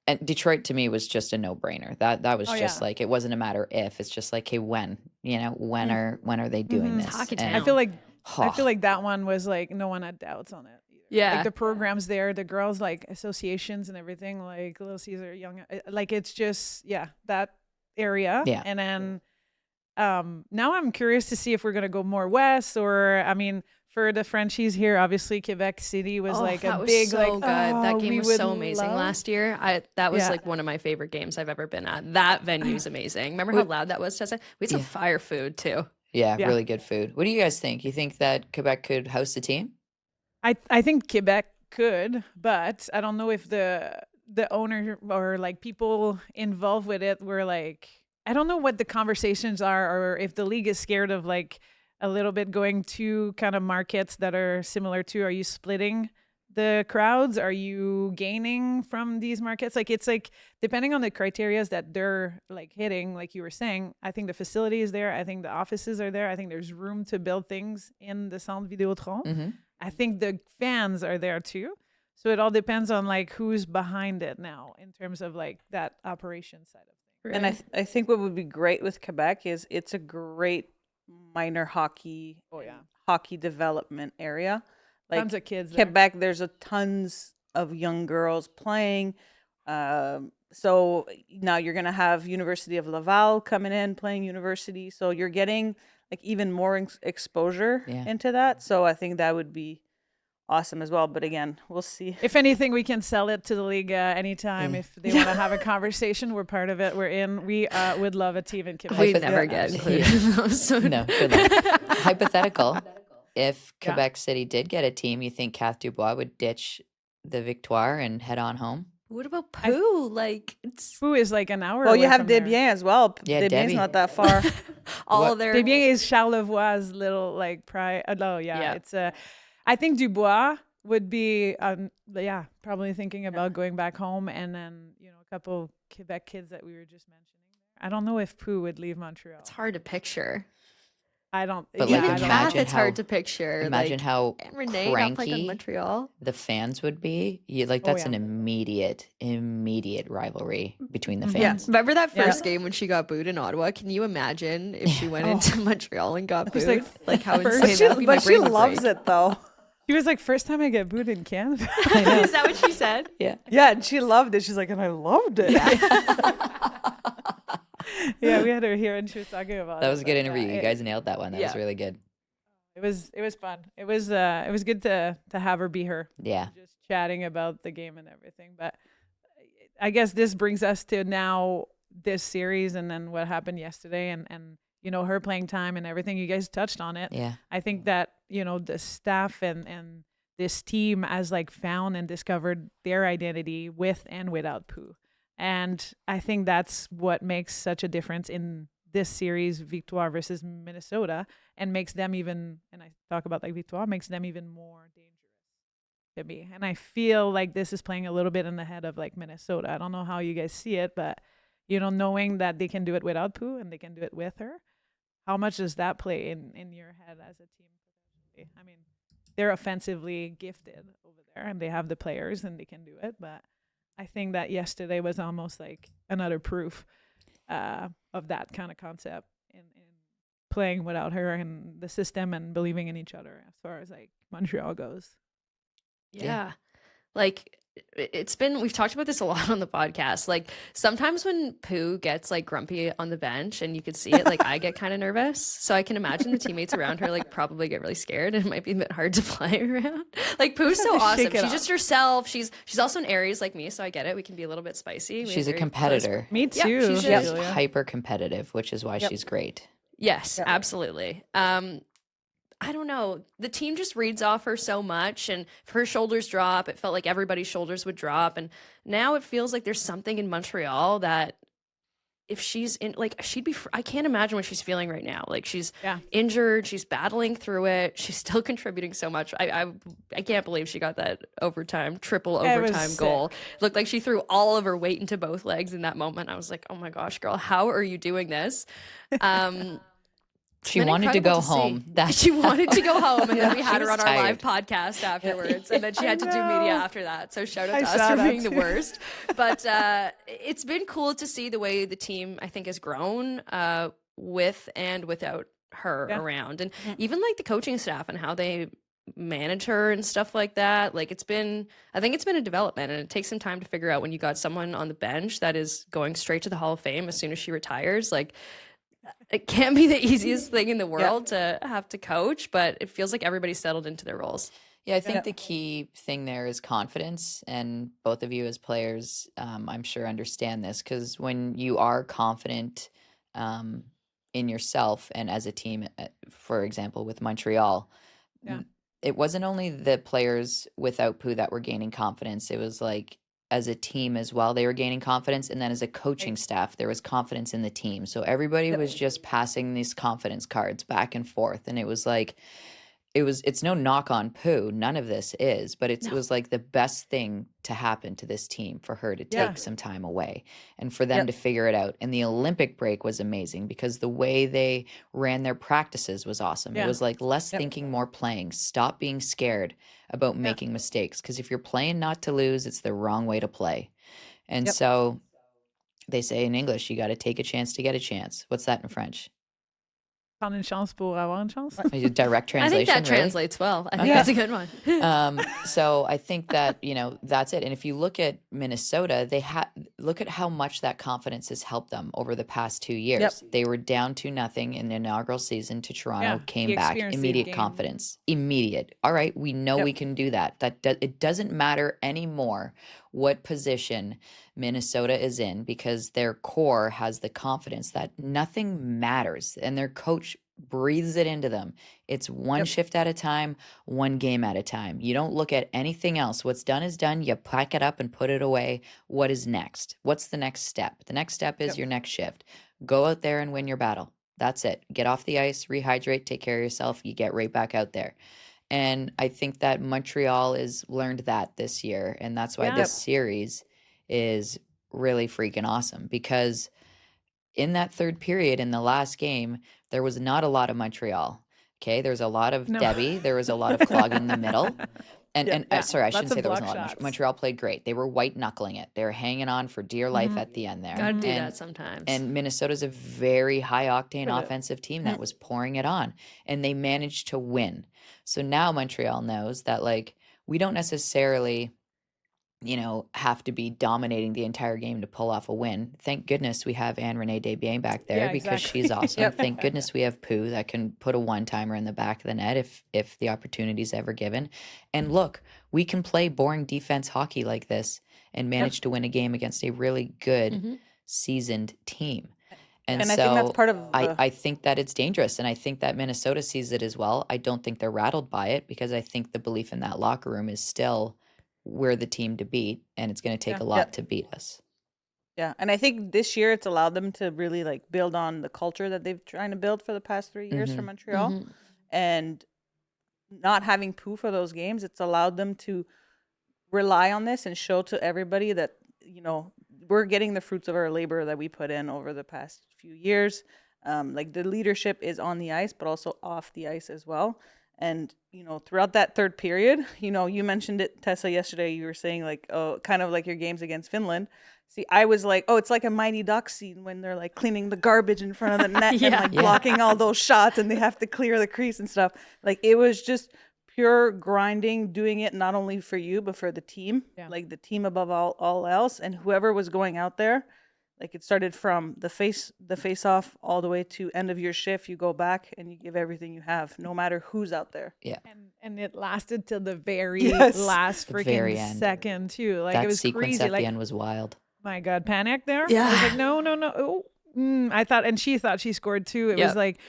And Detroit to me was just a no-brainer. That was Oh, just yeah. like, it wasn't a matter if, it's just like, hey, when are they doing Mhm. this? Hockey And- I feel like I Oh, feel like that one was like no one had doubts on it. Either. Yeah. Like the programs there, the girls like associations and everything, like Little Caesar, Young, like it's just that area. Yeah. And then now I'm curious to see if we're gonna go more west, or I mean, for the Frenchies here, obviously Quebec City was like that a was big so like good. That oh, game we was would so amazing love- last year. That was Yeah. like one of my favorite games I've ever been at. That venue's amazing. Remember how loud that was, Tessa? We had some Yeah. fire food too. yeah, Yeah. really good food. What do you guys think? You think that Quebec could host a team? I think Quebec could, but I don't know if the owner or like people involved with it were like, I don't know what the conversations are, or if the league is scared of like a little bit going to kind of markets that are similar to, are you splitting the crowds? Are you gaining from these markets? Like, it's like, depending on the criterias that they're like hitting, like you were saying, I think the facility is there. I think the offices are there. I think there's room to build things in the Centre Vidéotron. Mm-hmm. I think the fans are there too. So it all depends on like who's behind it now in terms of like that operation side of things. And I think what would be great with Quebec is it's a great minor hockey hockey development area. Like Tons of kids there. Quebec, there's a tons of young girls playing. So now you're gonna have University of Laval coming in playing university. So you're getting like even more exposure Yeah. into that. So I think that would be awesome as well. But again, we'll see. If anything, we can sell it to the league anytime. Yeah. If they want to have a conversation, we're part of it. We're in. We would love a team in Quebec. We Hypoth- never yeah. get included in those. So No, good luck. Hypothetical. If Quebec City did get a team, you think Kath Dubois would ditch the Victoire and head on home? What about Pooh? Like it's Who is like an hour Well, you away have from there. Desbiens as well. Yeah, Desbiens Debbie. not that far. all What- their Desbiens is Charlevoix's little like pride. No, yeah, Yeah. it's I think Dubois would be, probably thinking about going back home, and then a couple Quebec kids that we were just mentioning. I don't know if Pooh would leave Montreal. It's hard to picture. I don't. But yeah, like, I don't- Kath, imagine it's how- hard to picture. Imagine like, how and Renee not playing cranky on Montreal. the fans would be. That's an immediate rivalry between the fans. Remember that first game when she got booed in Ottawa? Can you imagine if she went into Montreal and got booed? was Like how first- insane that would be. My But she brain would loves break. it though. He was like, first time I get booed in Canada. Is that what she said? Yeah. Yeah, and she loved it. She's like, and I loved it. Yeah, we had her here, and she was talking about That it, was a but good yeah, interview. You guys nailed that one. That was yeah. really good. It was fun. It was good to have her be her. Yeah. Just chatting about the game and everything. But I guess this brings us to now this series, and then what happened yesterday, and her playing time and everything. You guys touched on it. Yeah. I think that the staff and this team has like found and discovered their identity with and without Pooh. And I think that's what makes such a difference in this series, Victoire versus Minnesota, and makes them even, and I talk about like Victoire, makes them even more dangerous to me. And I feel like this is playing a little bit in the head of like Minnesota. I don't know how you guys see it, but knowing that they can do it without Pooh and they can do it with her, how much does that play in your head as a team? I mean, they're offensively gifted over there, and they have the players, and they can do it. But I think that yesterday was almost like another proof of that kind of concept in playing without her and the system and believing in each other as far as like Montreal goes. Yeah. Like we've talked about this a lot on the podcast. Like sometimes when Pooh gets like grumpy on the bench and you could see it, like I get kind of nervous. So I can imagine the teammates around her like probably get really scared, and it might be a bit hard to play around. Like Pooh's so awesome. She's just herself. She's also an Aries like me, so I get it. We can be a little bit spicy. She's a competitor. Me Yeah, too. she's She's Julia. hyper competitive, which is why she's great. Yes, absolutely. I don't know. The team just reads off her so much, and if her shoulders drop, it felt like everybody's shoulders would drop. And now it feels like there's something in Montreal that if she's in, like, I can't imagine what she's feeling right now. Like she's injured, she's battling through it. She's still contributing so much. I can't believe she got that triple overtime goal. It looked like she threw all of her weight into both legs in that moment. I was like, oh my gosh, girl, how are you doing this? She wanted to go home. She wanted to go home, and then we had She her on was our live tired. podcast afterwards, and then she had to do media after that. So shout out to I us saw for that being the too. worst. But it's been cool to see the way the team, I think, has grown with and without her around, and even like the coaching staff and how they manage her and stuff like that. Like I think it's been a development, and it takes some time to figure out when you got someone on the bench that is going straight to the Hall of Fame as soon as she retires. Like, it can't be the easiest thing in the world to have to coach, but it feels like everybody's settled into their roles. Yeah, I think the key thing there is confidence, and both of you as players, I'm sure understand this, because when you are confident in yourself and as a team, for example, with Montreal, it wasn't only the players without Pooh that were gaining confidence. It was like as a team as well, they were gaining confidence. And then as a coaching staff, there was confidence in the team. So everybody was just passing these confidence cards back and forth. And it was like, it's no knock on Pooh. None of this is, but it was like the best thing to happen to this team for her to take some time away and for them to figure it out. And the Olympic break was amazing because the way they ran their practices was awesome. It was like less thinking, more playing. Stop being scared about making mistakes. Because if you're playing not to lose, it's the wrong way to play. And so they say in English, you got to take a chance to get a chance. What's that in French? Prendre une chance pour avoir une chance. Direct translation. I think that really? translates well. I think that's a good one. So I think that, that's it. And if you look at Minnesota, look at how much that confidence has helped them over the past 2 years. They were down 2-0 in the inaugural season to Toronto, came back, immediate confidence, immediate. All right, we know we can do that. It doesn't matter anymore what position Minnesota is in because their core has the confidence that nothing matters, and their coach breathes it into them. It's one shift at a time, one game at a time. You don't look at anything else. What's done is done. You pack it up and put it away. What is next? What's the next step? The next step is your next shift. Go out there and win your battle. That's it. Get off the ice, rehydrate, take care of yourself. You get right back out there. And I think that Montreal has learned that this year. And that's why this series is really freaking awesome, because in that third period in the last game, there was not a lot of Montreal. Okay. There's a lot of Debbie. There was a lot of clogging the middle. And sorry, I shouldn't say there wasn't a lot. Montreal played great. They were white knuckling it. They were hanging on for dear life at the end there. Gotta do that sometimes. And Minnesota's a very high octane offensive team that was pouring it on, and they managed to win. So now Montreal knows that, like, we don't necessarily, you know, have to be dominating the entire game to pull off a win. Thank goodness we have Anne-Renee Desbiens back there because she's awesome. Thank goodness we have Pooh that can put a one-timer in the back of the net if the opportunity's ever given. And look, we can play boring defense hockey like this and manage to win a game against a really good, seasoned team. And so I think that's part of I think that it's dangerous, and I think that Minnesota sees it as well. I don't think they're rattled by it, because I think the belief in that locker room is still, we're the team to beat, and it's going to take a lot to beat us. Yeah, and I think this year it's allowed them to really like build on the culture that they've trying to build for the past 3 years for Montreal, and not having Pooh for those games, it's allowed them to rely on this and show to everybody that, you know, we're getting the fruits of our labor that we put in over the past few years. Like the leadership is on the ice, but also off the ice as well. And, you know, throughout that third period, you know, you mentioned it, Tessa, yesterday. You were saying, like, oh, kind of like your games against Finland. See, I was like, oh, it's like a Mighty Ducks scene when they're, like, cleaning the garbage in front of the net and, like, blocking all those shots, and they have to clear the crease and stuff. Like, it was just pure grinding, doing it not only for you, but for the team. Like, the team above all else. And whoever was going out there, like, it started from the face off all the way to end of your shift. You go back and you give everything you have, no matter who's out there. Yeah. And it lasted till the very last very freaking end. second too. Like, That it was sequence crazy. at Like, the end was wild. my God, panic there. I was like, no. I thought, and she thought she scored too. It was like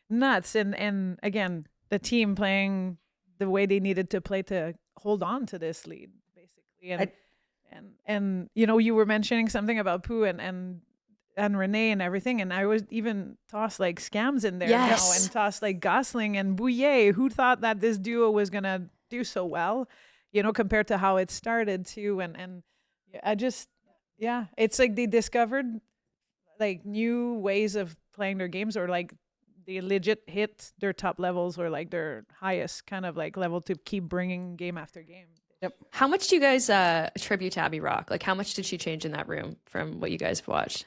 nuts. And again, the team playing the way they needed to play to hold on to this lead, basically. And you know, you were mentioning something about Pooh and Renee and everything, and I was even tossed like Scams in there, you know, and tossed like Gosling and Bouillet. Who thought that this duo was gonna do so well, you know, compared to how it started too? And I just, it's like they discovered like new ways of playing their games, or like they legit hit their top levels, or like their highest kind of like level to keep bringing game after game. How much do you guys attribute to Abby Rock? Like, how much did she change in that room from what you guys have watched?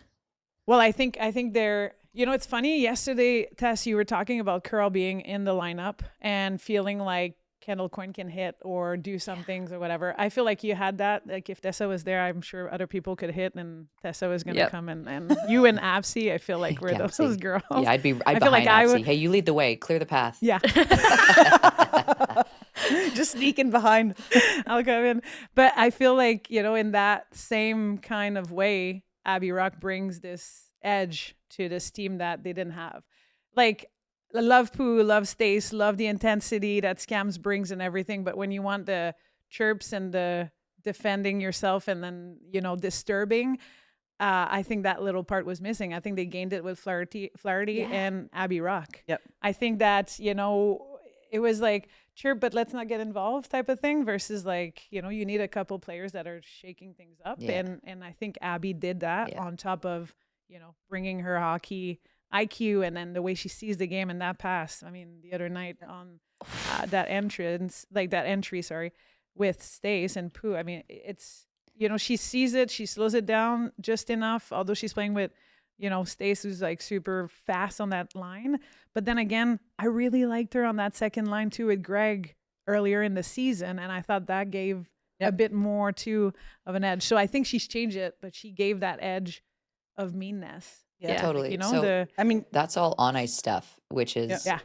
Well, I think they're, you know, it's funny. Yesterday, Tess, you were talking about Karell being in the lineup and feeling like Kendall Coyne can hit or do some things or whatever. I feel like you had that. Like, if Tessa was there, I'm sure other people could hit, and Tessa was going to come and you and Absi, I feel like we're those girls. Yeah, I'd feel behind like Absi. Hey, you lead the way. Clear the path. Yeah. Just sneaking behind. I'll come in. But I feel like, you know, in that same kind of way, Abby Rock brings this edge to this team that they didn't have. Like, I love Pooh, love Stace, love the intensity that Scams brings and everything. But when you want the chirps and the defending yourself and then, you know, disturbing, I think that little part was missing. I think they gained it with Flaherty and Abby Rock. I think that, you know, it was like chirp, but let's not get involved type of thing, versus like, you know, you need a couple players that are shaking things up. And I think Abby did that on top of, you know, bringing her hockey IQ and then the way she sees the game and that pass. I mean, the other night on that entry, with Stace and Pooh. I mean, it's, you know, she sees it, she slows it down just enough, although she's playing with, you know, Stace, who's like super fast on that line. But then again, I really liked her on that second line too with Greg earlier in the season. And I thought that gave a bit more too of an edge. So I think she's changed it, but she gave that edge of meanness. Yeah, totally. You know, so, I mean, that's all on ice stuff, which is Yeah.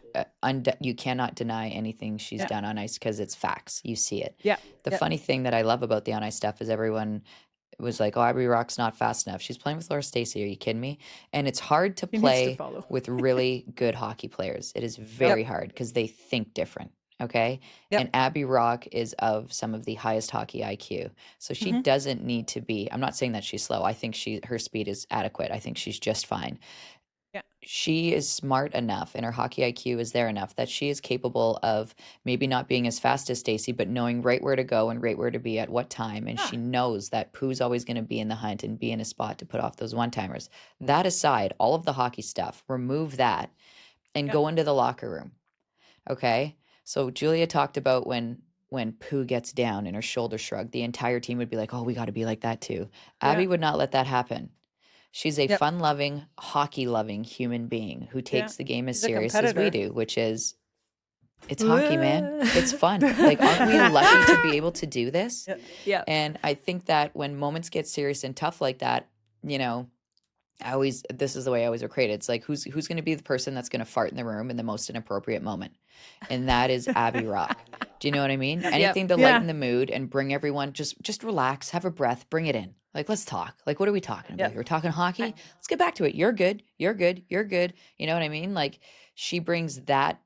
You cannot deny anything she's done on ice because it's facts. You see it. Yeah. The funny thing that I love about the on ice stuff is everyone was like, "Oh, Abby Rock's not fast enough. She's playing with Laura Stacey. Are you kidding me?" And it's hard to play with really good hockey players. It is very hard because they think different. Okay. And Abby Rock is of some of the highest hockey IQ. So she doesn't need to be, I'm not saying that she's slow. I think her speed is adequate. I think she's just fine. she is smart enough and her hockey IQ is there enough that she is capable of maybe not being as fast as Stacy, but knowing right where to go and right where to be at what time. And she knows that Pooh's always going to be in the hunt and be in a spot to put off those one-timers. That aside, all of the hockey stuff, remove that and go into the locker room. Okay? So Julia talked about when Pooh gets down and her shoulder shrugged, the entire team would be like, oh, we got to be like that too. Abby would not let that happen. She's a fun-loving, hockey-loving human being who takes the game as serious as we do, which is, it's hockey, man. It's fun. Like, aren't we lucky to be able to do this? Yeah. And I think that when moments get serious and tough like that, you know, this is the way I always recreate it. It's like, who's going to be the person that's going to fart in the room in the most inappropriate moment? And that is Abby Rock. Do you know what I mean? Anything to lighten the mood and bring everyone, just relax, have a breath, bring it in. Like, let's talk. Like, what are we talking about? We're talking hockey. Let's get back to it. You're good. You're good. You're good. You know what I mean? Like, she brings that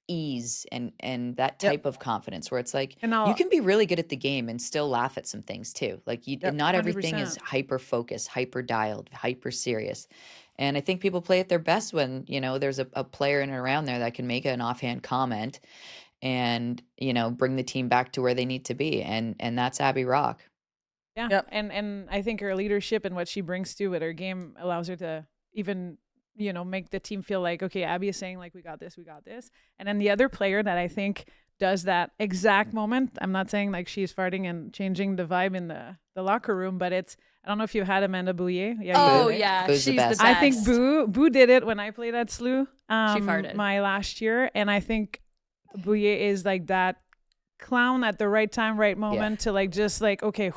ease and that type of confidence where it's like, you can be really good at the game and still laugh at some things too. Like, not everything is hyper focused, hyper dialed, hyper serious. And I think people play at their best when, you know, there's a player in and around there that can make an offhand comment and, you know, bring the team back to where they need to be. And that's Abby Rock. Yeah. And I think her leadership and what she brings to with her game allows her to even, you know, make the team feel like, okay, Abby is saying like, we got this. And then the other player that I think does that exact moment, I'm not saying like she's farting and changing the vibe in the locker room, but it's, I don't know if you had Amanda Bouillet. Yeah, Boo's she's the best. I think Boo did it when I played at SLU. She farted. My last year. And I think Bouillet is like that clown at the right time, right moment to like, just like, okay,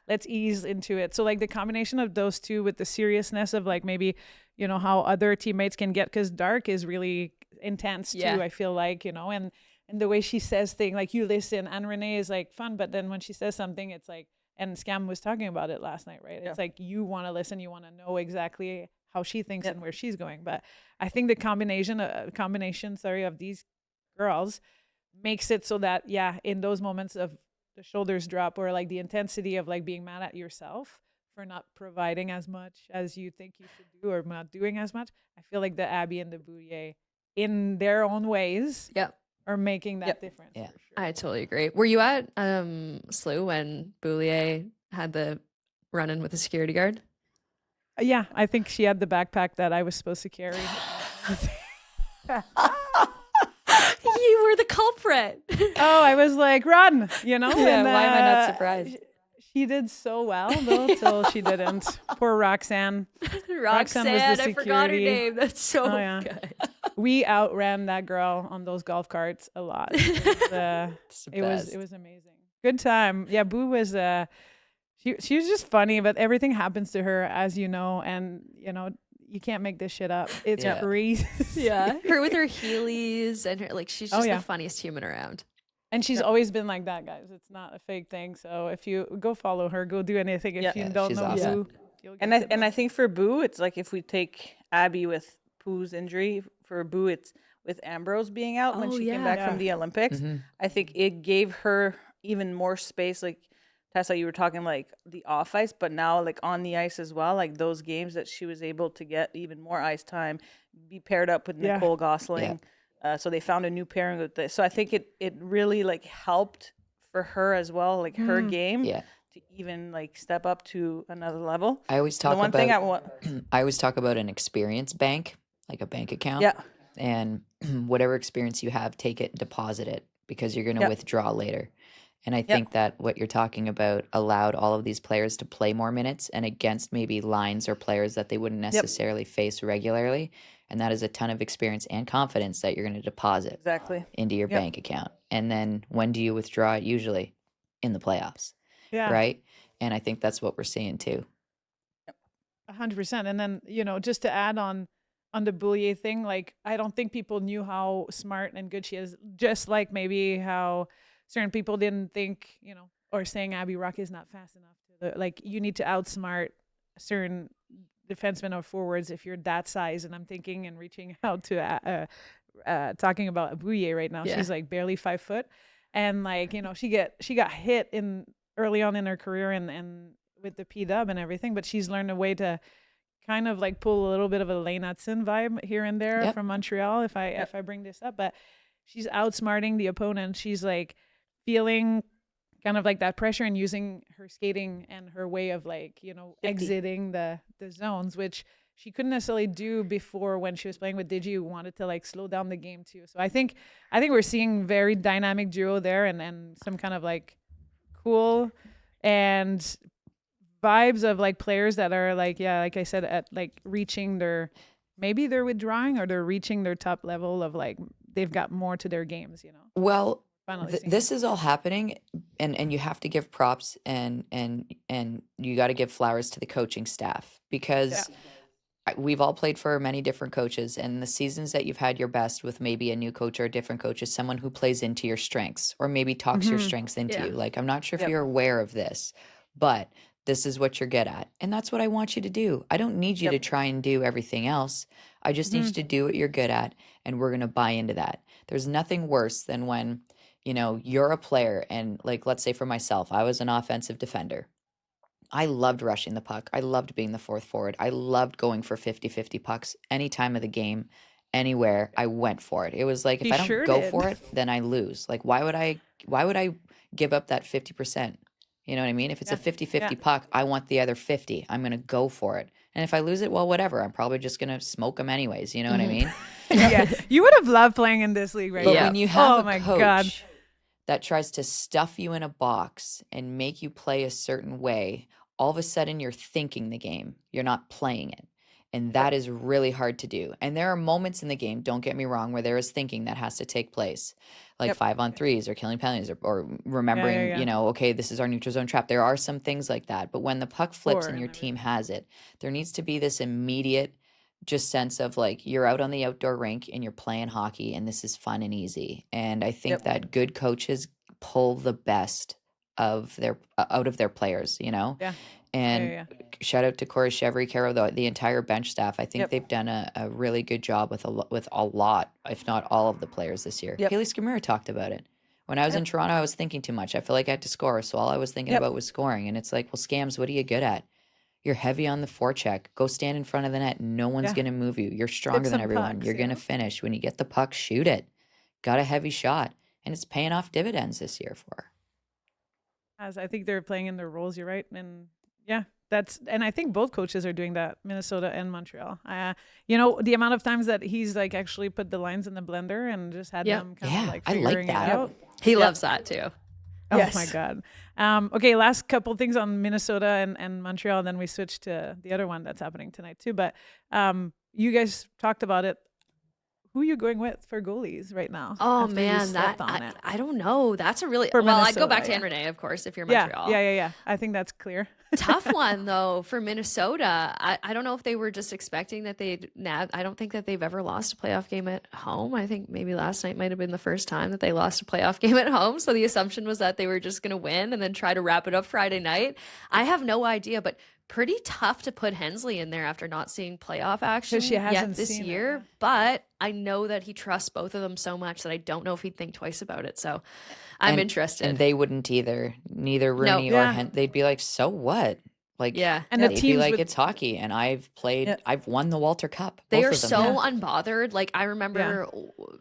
let's ease into it. So like the combination of those two with the seriousness of like maybe, you know, how other teammates can get, because Dark is really intense too, I feel like, you know, and the way she says things, like you listen, and Renee is like fun, but then when she says something, it's like, and Scam was talking about it last night, right? It's like you want to listen, you want to know exactly how she thinks and where she's going. But I think the combination of these girls makes it so that, in those moments of the shoulders drop or like the intensity of like being mad at yourself for not providing as much as you think you should do or not doing as much, I feel like the Abby and the Bouillet in their own ways are making that difference. Yeah. For sure. I totally agree. Were you at SLU when Bouillet had the run-in with the security guard? Yeah, I think she had the backpack that I was supposed to carry. You were the culprit. Oh, I was like, run, you know? Yeah, and, why am I not surprised? She did so well, though, till she didn't. Poor Roxanne. Roxanne, was the I forgot her security. name. That's so good. We outran that girl on those golf carts a lot. It was amazing. Good time. Yeah, Boo was she was just funny, but everything happens to her, as you know, and you know, you can't make this shit up. It's crazy. Yeah. Her with her Heelys and her, like, she's just the funniest human around. And she's always been like that, guys. It's not a fake thing. So if you go follow her, go do anything. If you don't know awesome. Boo, you'll get to And know. I think for Boo, it's like if we take Abby with Pooh's injury, for Boo, it's with Ambrose being out when she came back from the Olympics. I think it gave her even more space. Like Tessa, you were talking like the off ice, but now like on the ice as well. Like those games that she was able to get even more ice time, be paired up with Nicole Gosling. So they found a new pairing with this. So I think it really like helped for her as well, like her game to even like step up to another level. I always talk The one about thing I want, I always talk about an experience bank, like a bank account. Yeah. And whatever experience you have, take it and deposit it because you're going to withdraw later. And I think that what you're talking about allowed all of these players to play more minutes and against maybe lines or players that they wouldn't necessarily face regularly. And that is a ton of experience and confidence that you're going to deposit into your bank account. And then when do you withdraw it? Usually in the playoffs, right? And I think that's what we're seeing too. 100%. And then, you know, just to add on the Bouillet thing, like, I don't think people knew how smart and good she is, just like maybe how certain people didn't think, you know, or saying Abby Rock is not fast enough. Like, you need to outsmart certain defensemen or forwards if you're that size. And I'm thinking and reaching out to talking about Bouillet right now. She's like barely 5 foot. And like, you know, she got hit in early on in her career and with the P-dub and everything, but she's learned a way to kind of like pull a little bit of a Lane Hudson vibe here and there Yep. from Montreal if I bring this up, but she's outsmarting the opponent. She's like feeling kind of like that pressure and using her skating and her way of like, you know, 50. exiting the zones, which she couldn't necessarily do before when she was playing with Digi, who wanted to like slow down the game too. So I think we're seeing very dynamic duo there and some kind of like cool and vibes of like players that are like, yeah, like I said, at like reaching maybe they're withdrawing or they're reaching their top level of like, they've got more to their games, you know? Well, Finally seeing this is all happening, and you have to give props and you got to give flowers to the coaching staff because we've all played for many different coaches, and the seasons that you've had your best with maybe a new coach or a different coach is someone who plays into your strengths or maybe talks your strengths into you. Like, I'm not sure if you're aware of this, but this is what you're good at. And that's what I want you to do. I don't need you to try and do everything else. I just need you to do what you're good at, and we're going to buy into that. There's nothing worse than when, you know, you're a player and like, let's say for myself, I was an offensive defender. I loved rushing the puck. I loved being the fourth forward. I loved going for 50-50 pucks any time of the game, anywhere. I went for it. It was like, if I don't go for it, then I lose. Like, why would I give up that 50%? You know what I mean? If it's a 50-50 puck, I want the other 50. I'm going to go for it. And if I lose it, well, whatever. I'm probably just going to smoke them anyways. You know what I mean? yeah, you would have loved playing in this league, right? But now. when you have my a coach God. that tries to stuff you in a box and make you play a certain way, all of a sudden you're thinking the game. You're not playing it. And that is really hard to do. And there are moments in the game, don't get me wrong, where there is thinking that has to take place, like 5-on-3s or killing penalties or remembering, you know, okay, this is our neutral zone trap. There are some things like that. But when the puck flips and your team has it, there needs to be this immediate just sense of like, you're out on the outdoor rink and you're playing hockey and this is fun and easy. And I think that good coaches pull the best of their out of their players, you know? Yeah. And shout out to Corey Chevry, Caro, the entire bench staff. I think they've done a really good job with a lot, if not all of the players this year. Haley Skamira talked about it. When I was in Toronto, I was thinking too much. I feel like I had to score, so all I was thinking about was scoring. And it's like, well, Scams, what are you good at? You're heavy on the forecheck. Go stand in front of the net. No one's going to move you. You're stronger than everyone. You're going to finish. When you get the puck, shoot it. Got a heavy shot. And it's paying off dividends this year for her. As I think they're playing in their roles, you're right. And and I think both coaches are doing that, Minnesota and Montreal. You know, the amount of times that he's like actually put the lines in the blender and just had them kind of like figuring it out. He loves that too. Oh my God. Okay, last couple things on Minnesota and Montreal, and then we switch to the other one that's happening tonight too. But you guys talked about it. Who are you going with for goalies right now? Oh man, I don't know. That's a really I'd go back to Anne Renee, of course, if you're Montreal. Yeah. I think that's clear. Tough one though for Minnesota. I don't know if they were just expecting that I don't think that they've ever lost a playoff game at home. I think maybe last night might have been the first time that they lost a playoff game at home. So the assumption was that they were just going to win and then try to wrap it up Friday night. I have no idea, but pretty tough to put Hensley in there after not seeing playoff action yet this year. But I know that he trusts both of them so much that I don't know if he'd think twice about it. So I'm interested. And they wouldn't either. Neither Rooney or they'd be like, so what? Like, and they'd be like, it's hockey, and I've won the Walter Cup. They are so unbothered. Like, I remember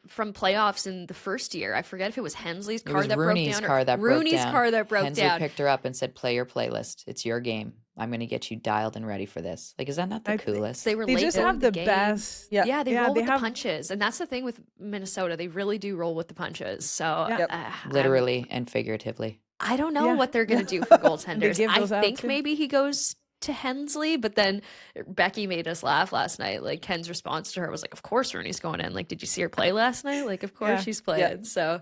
from playoffs in the first year, I forget if it was Hensley's car that broke down. Rooney's car that broke down. Hensley picked her up and said, play your playlist. It's your game. I'm going to get you dialed and ready for this. Like, is that not the coolest? They just have the best. Yeah, they roll with the punches. And that's the thing with Minnesota. They really do roll with the punches. So literally and figuratively. I don't know what they're going to do for goaltenders. I think maybe he goes to Hensley, but then Becky made us laugh last night. Like, Ken's response to her was like, of course Rooney's going in. Like, did you see her play last night? Like, of course she's playing. So,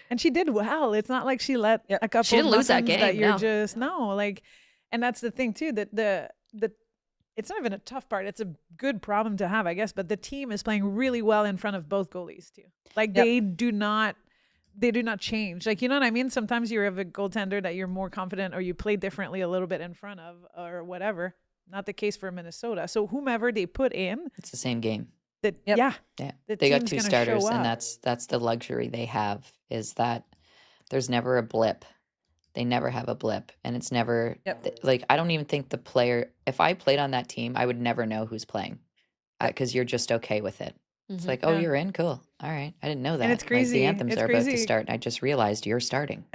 and she did well. It's not like she let a couple she didn't lose that game. That you're and that's the thing too, that the it's not even a tough part. It's a good problem to have, I guess, but the team is playing really well in front of both goalies too. Like they do not change. Like, you know what I mean? Sometimes you have a goaltender that you're more confident or you play differently a little bit in front of or whatever. Not the case for Minnesota. So whomever they put in, it's the same game. They got two starters, and that's the luxury they have, is that there's never a blip. They never have a blip, and it's never Yep. like I don't even think the player. If I played on that team, I would never know who's playing because you're just okay with it. It's like, oh, Yeah. you're in, cool. All right, I didn't know that. And it's Like, crazy. the anthems It's are about to crazy. start, and I just realized you're starting.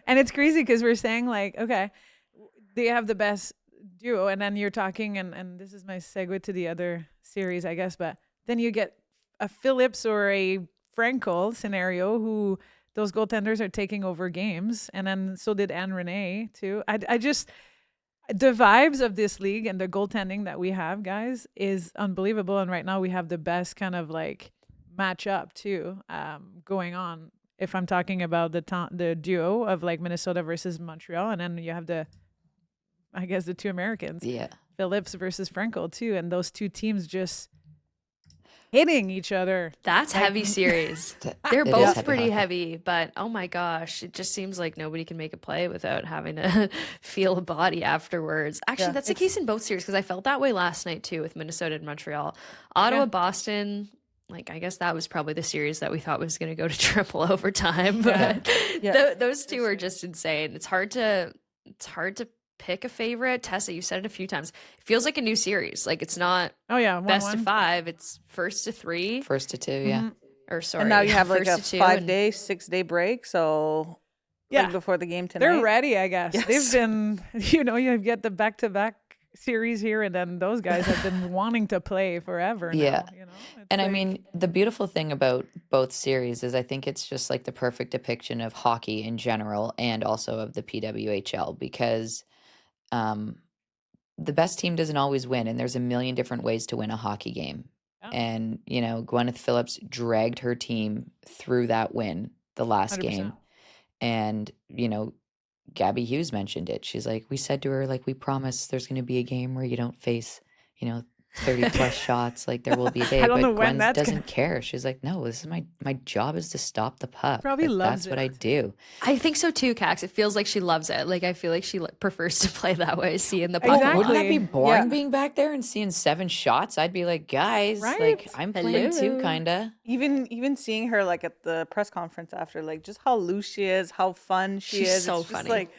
And it's crazy because we're saying like, okay, they have the best duo, and then you're talking, and this is my segue to the other series, I guess. But then you get a Phillips or a Frankel scenario who those goaltenders are taking over games, and then so did Anne Renee too. I just the vibes of this league and the goaltending that we have, guys, is unbelievable. And right now we have the best kind of like matchup too going on. If I'm talking about the duo of like Minnesota versus Montreal, and then you have I guess the two Americans, Yeah. Phillips versus Frankel too, and those two teams just hitting each other. That's heavy series. They're It is both heavy pretty hockey. heavy, but oh my gosh, it just seems like nobody can make a play without having to feel a body afterwards. Actually, Yeah, that's the case in both series because I felt that way last night too with Minnesota and Montreal. Ottawa, Yeah. Boston, like I guess that was probably the series that we thought was going to go to triple overtime, but Yeah. those two are just insane. It's hard to pick a favorite. Tessa, you said it a few times. It feels like a new series. Like it's not Oh yeah, best 1-1. of 5, it's first to 3. First to two, yeah. Or sorry, And now you have like a first to 2 5-day, 6-day break. So Yeah. like before the game tonight. They're ready, I guess. Yes. They've been, you get the back-to-back series here, and then those guys have been wanting to play forever now, Yeah. It's And I like- mean, the beautiful thing about both series is I think it's just like the perfect depiction of hockey in general and also of the PWHL because the best team doesn't always win, and there's a million different ways to win a hockey game. Yeah. And, Gwyneth Phillips dragged her team through that win the last 100%. game. And, Gabby Hughes mentioned it. She's like, we said to her, like, we promise there's going to be a game where you don't face, 30 plus shots. Like, there will be a day. I don't But know when Gwen that's doesn't care. She's like, no, this is my job is to stop the puck. Probably Like, loves that's what it. I do. I think so too, Cax. It feels like she loves it. Like I feel like she prefers to play that way, seeing the puck. Exactly. Wouldn't that be boring Yeah. being back there and seeing 7 shots? I'd be like, guys, Right? like I'm playing too, Hello. kinda. Even seeing her like at the press conference after, like just how loose she is, how fun she She's is. so it's just, funny. like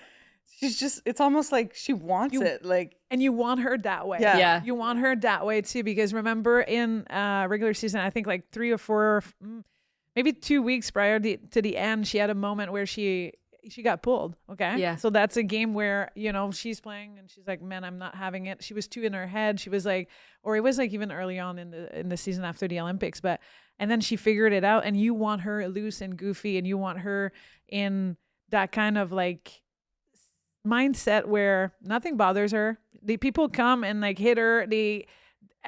it's almost like she wants it. Like And you want her that way. Yeah. Yeah. You want her that way too, because remember in regular season, I think like 3 or 4, maybe 2 weeks prior to the end, she had a moment where she got pulled. Okay. Yeah. So that's a game where, she's playing and she's like, man, I'm not having it. She was too in her head. She was like, or it was like even early on in the season after the Olympics, and then she figured it out, and you want her loose and goofy, and you want her in that kind of like mindset where nothing bothers her. The people come and like hit her.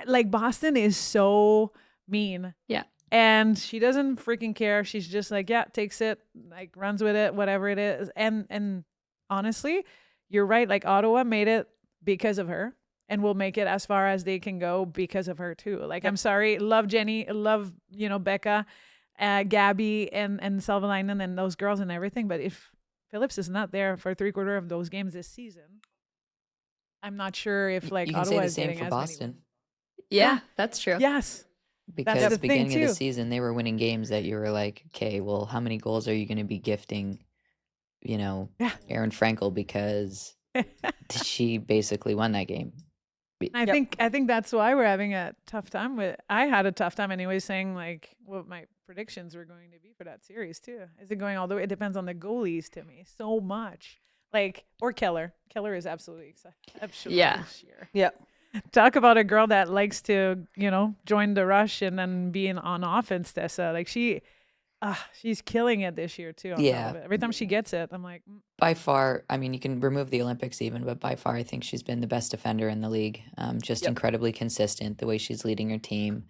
Like Boston is so mean. Yeah. And she doesn't freaking care. She's just like, yeah, takes it, like runs with it, whatever it is. And honestly, you're right. Like Ottawa made it because of her, and will make it as far as they can go because of her too. Like, I'm sorry, love Jenny, love, Becca, Gabby and Salvalainen and those girls and everything. But if Phillips is not there for 3/4 of those games this season, I'm not sure if like You can say Ottawa the is same getting for as Boston. Yeah, that's true. many. Yes. Because the at the beginning thing, of too. the season, they were winning games that you were like, okay, well, how many goals are you going to be gifting, Yeah. Erin Frankel because she basically won that game. I think that's why we're having a tough time with. I had a tough time anyway, saying like what my predictions were going to be for that series too. Is it going all the way? It depends on the goalies to me so much. Like or Keller. Keller is absolutely exceptional Yeah. this year. yeah. Talk about a girl that likes to join the rush and then being on offense. Tessa, like she's killing it this year too. On top Yeah. of it. Every time she gets it, I'm like, By far, I mean, you can remove the Olympics even, but by far, I think she's been the best defender in the league. Just incredibly consistent, the way she's leading her team.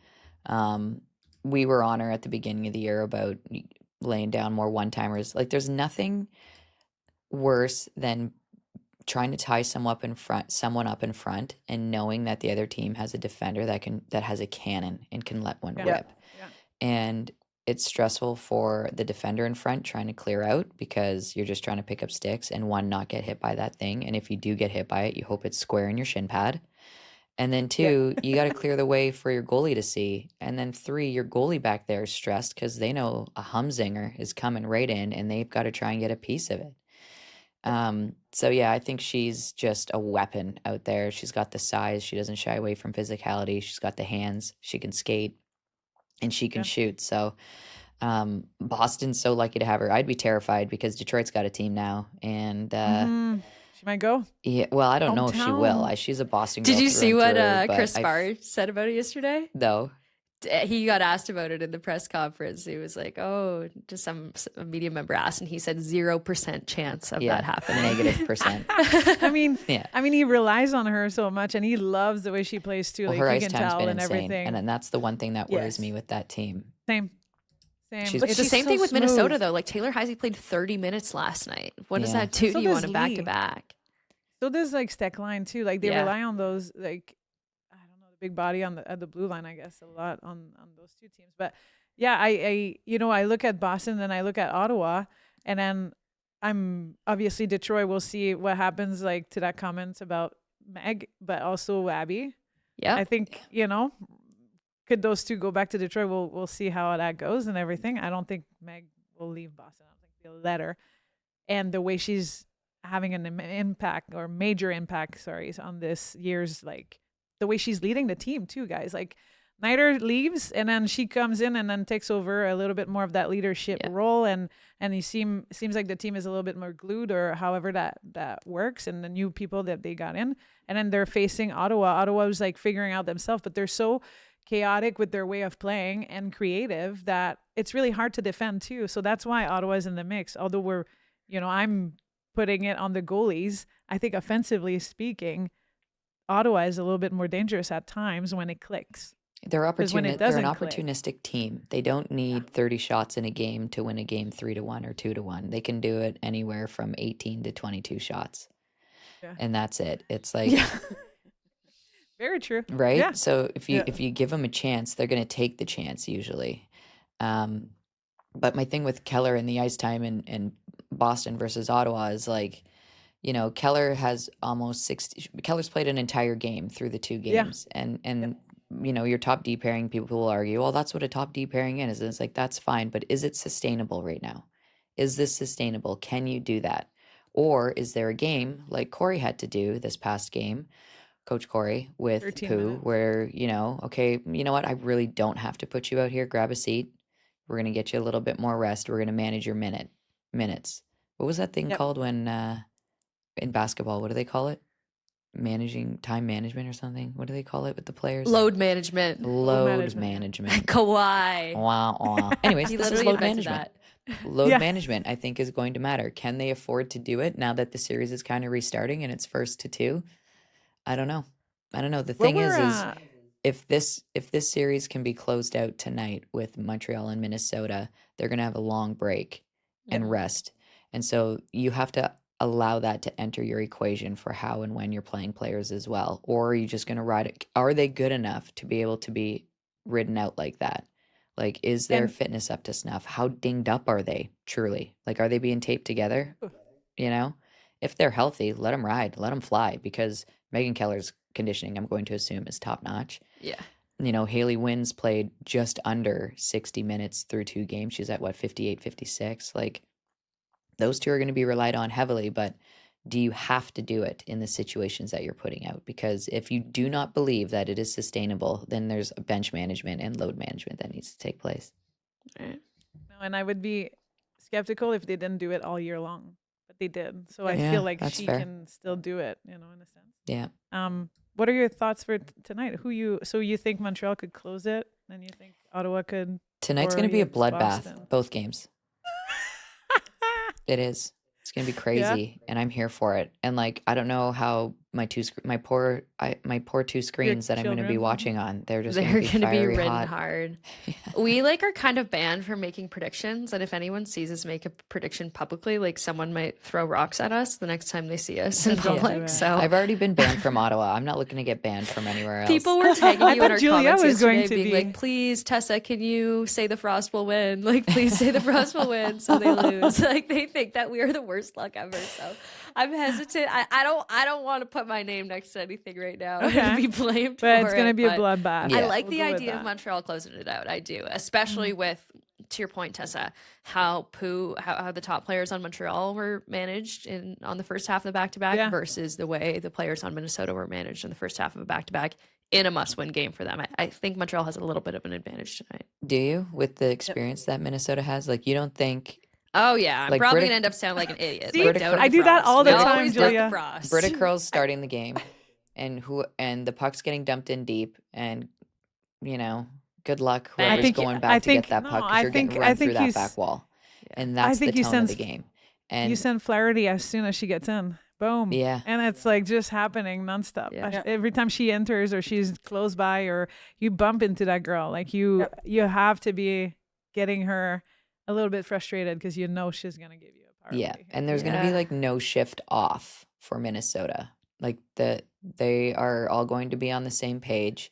We were on her at the beginning of the year about laying down more one-timers. Like, there's nothing worse than trying to tie someone up in front and knowing that the other team has a defender that has a cannon and can let one Yeah. rip. Yeah. And it's stressful for the defender in front trying to clear out because you're just trying to pick up sticks and one, not get hit by that thing. And if you do get hit by it, you hope it's square in your shin pad. And then 2, you got to clear the way for your goalie to see. And then 3, your goalie back there is stressed because they know a humzinger is coming right in and they've got to try and get a piece of it. So yeah, I think she's just a weapon out there. She's got the size. She doesn't shy away from physicality. She's got the hands. She can skate and she can shoot. So Boston's so lucky to have her. I'd be terrified because Detroit's got a team now, and She might go. yeah, well, I don't know if she will. Hometown. She's a Boston girl. Did you through see and what through, but Chris Barr said about it yesterday? No. He got asked about it in the press conference. He was like, "Oh, just some a media member asked," and he said 0% chance of that happening. -%. I mean, Yeah. he relies on her so much, and he loves the way she plays too. Well, Like her you ice can time's tell been and insane, everything. and then that's the one thing that worries Yes. me with that team. Same. She's- But It's the she's same so thing with Minnesota, smooth. though. Like Taylor Heisey played 30 minutes last night. What does Yeah. that do So to you does on a back Lee. to back? So there's like Steckline too. Like they Yeah. rely on those like I don't know the big body on the at the blue line. I guess a lot on those two teams. But yeah, I I look at Boston and I look at Ottawa, and then I'm obviously Detroit. We'll see what happens like to that comment about Meg, but also Abby. Yeah. I think could those two go back to Detroit? We'll see how that goes and everything. I don't think Meg will leave Boston. I don't think they'll let her. And the way she's having an impact or major impact, on this year's like the way she's leading the team too, guys. Like Niter leaves and then she comes in and then takes over a little bit more of that leadership role, and he seems like the team is a little bit more glued, or however that works, and the new people that they got in, and then they're facing Ottawa. Ottawa's like figuring out themselves, but they're so chaotic with their way of playing and creative that it's really hard to defend too. So that's why Ottawa's in the mix. Although we're, I'm putting it on the goalies. I think offensively speaking, Ottawa is a little bit more dangerous at times when it clicks. They're when it they're an doesn't click. opportunistic team. They don't need 30 shots in a game to win a game 3-1 or 2-1. They can do it anywhere from 18 to 22 shots. Yeah. And that's it. It's like Very true. right? Yeah. So if you give them a chance, they're going to take the chance usually. But my thing with Keller and the ice time in Boston versus Ottawa is like, Keller has almost 60. Keller's played an entire game through the two games, and your top D pairing, people will argue, well, that's what a top D pairing is. And it's like, that's fine, but is it sustainable right now? Is this sustainable? Can you do that? Or is there a game like Corey had to do this past game, Coach Corey with 13 Pooh, minutes. where, okay, you know what? I really don't have to put you out here. Grab a seat. We're going to get you a little bit more rest. We're going to manage your minutes. What was that thing called when in basketball? What do they call it? Managing time management or something. What do they call it with the players? Load management. Load management. Kawhi. Wah, wah. Anyways, He this is literally load invented management. that. Load Yeah. management, I think, is going to matter. Can they afford to do it now that the series is kind of restarting and it's 1-2? I don't know. The thing is if this series can be closed out tonight with Montreal and Minnesota, they're going to have a long break and rest. And so you have to allow that to enter your equation for how and when you're playing players as well. Or are you just going to ride it? Are they good enough to be able to be ridden out like that? Like, is their fitness up to snuff? How dinged up are they truly? Like, are they being taped together? If they're healthy, let them ride, let them fly, because Megan Keller's conditioning, I'm going to assume, is top notch. Yeah. Haley Wynn's played just under 60 minutes through 2 games. She's at 58, 56. Like, those two are going to be relied on heavily, but do you have to do it in the situations that you're putting out? Because if you do not believe that it is sustainable, then there's a bench management and load management that needs to take place. Right. No, and I would be skeptical if they didn't do it all year long, but they did. So I Yeah, feel like that's she fair. can still do it, in a sense. Yeah. What are your thoughts for tonight? So you think Montreal could close it, and you think Ottawa could? Tonight's or going to be a it's bloodbath, Boston? both games. It is. It's going to be crazy, and I'm here for it. And like, I don't know how my poor 2 screens that I'm going to be children. watching on, they're just They're going to be going to be fiery ridden hot. hard. We are kind of banned from making predictions, and if anyone sees us make a prediction publicly, someone might throw rocks at us the next time they see us in Don't do public. it. So I've already been banned from Ottawa. I'm not looking to get banned from anywhere else. people were tagging I you in thought our Julia comments was going yesterday, to being be. like, "Please, Tessa, can you say the Frost will win? Please say the Frost will win, so they lose." They think that we are the worst luck ever. So I'm hesitant. I don't want to put my name next to anything right now Okay. and be blamed But for it's going to it, be a but bloodbath. Yeah. I like We'll the go with idea of that. Montreal closing it out. I do, especially with to your point, Tessa, how the top players on Montreal were managed on the first half of the back-to-back versus the way the players on Minnesota were managed in the first half of a back-to-back in a must-win game for them. I think Montreal has a little bit of an advantage tonight. Do you, with the experience that Minnesota has? Like, you don't think? Oh yeah, I'm like probably Brita- gonna end up sounding like an idiot. See, like I do that all the time, Julia. Brita Curl's starting the game, and the puck's getting dumped in deep, and good luck whoever's going back to get that puck because you're getting run through that back wall, and that's the tone of the game. And you send Flaherty as soon as she gets in. Boom. Yeah. And it's like just happening nonstop. Yeah. Every time she enters or she's close by or you bump into that girl, like you have to be getting her a little bit frustrated because she's going to give you a parlay. Yeah. And there's going to be like no shift off for Minnesota. Like they are all going to be on the same page.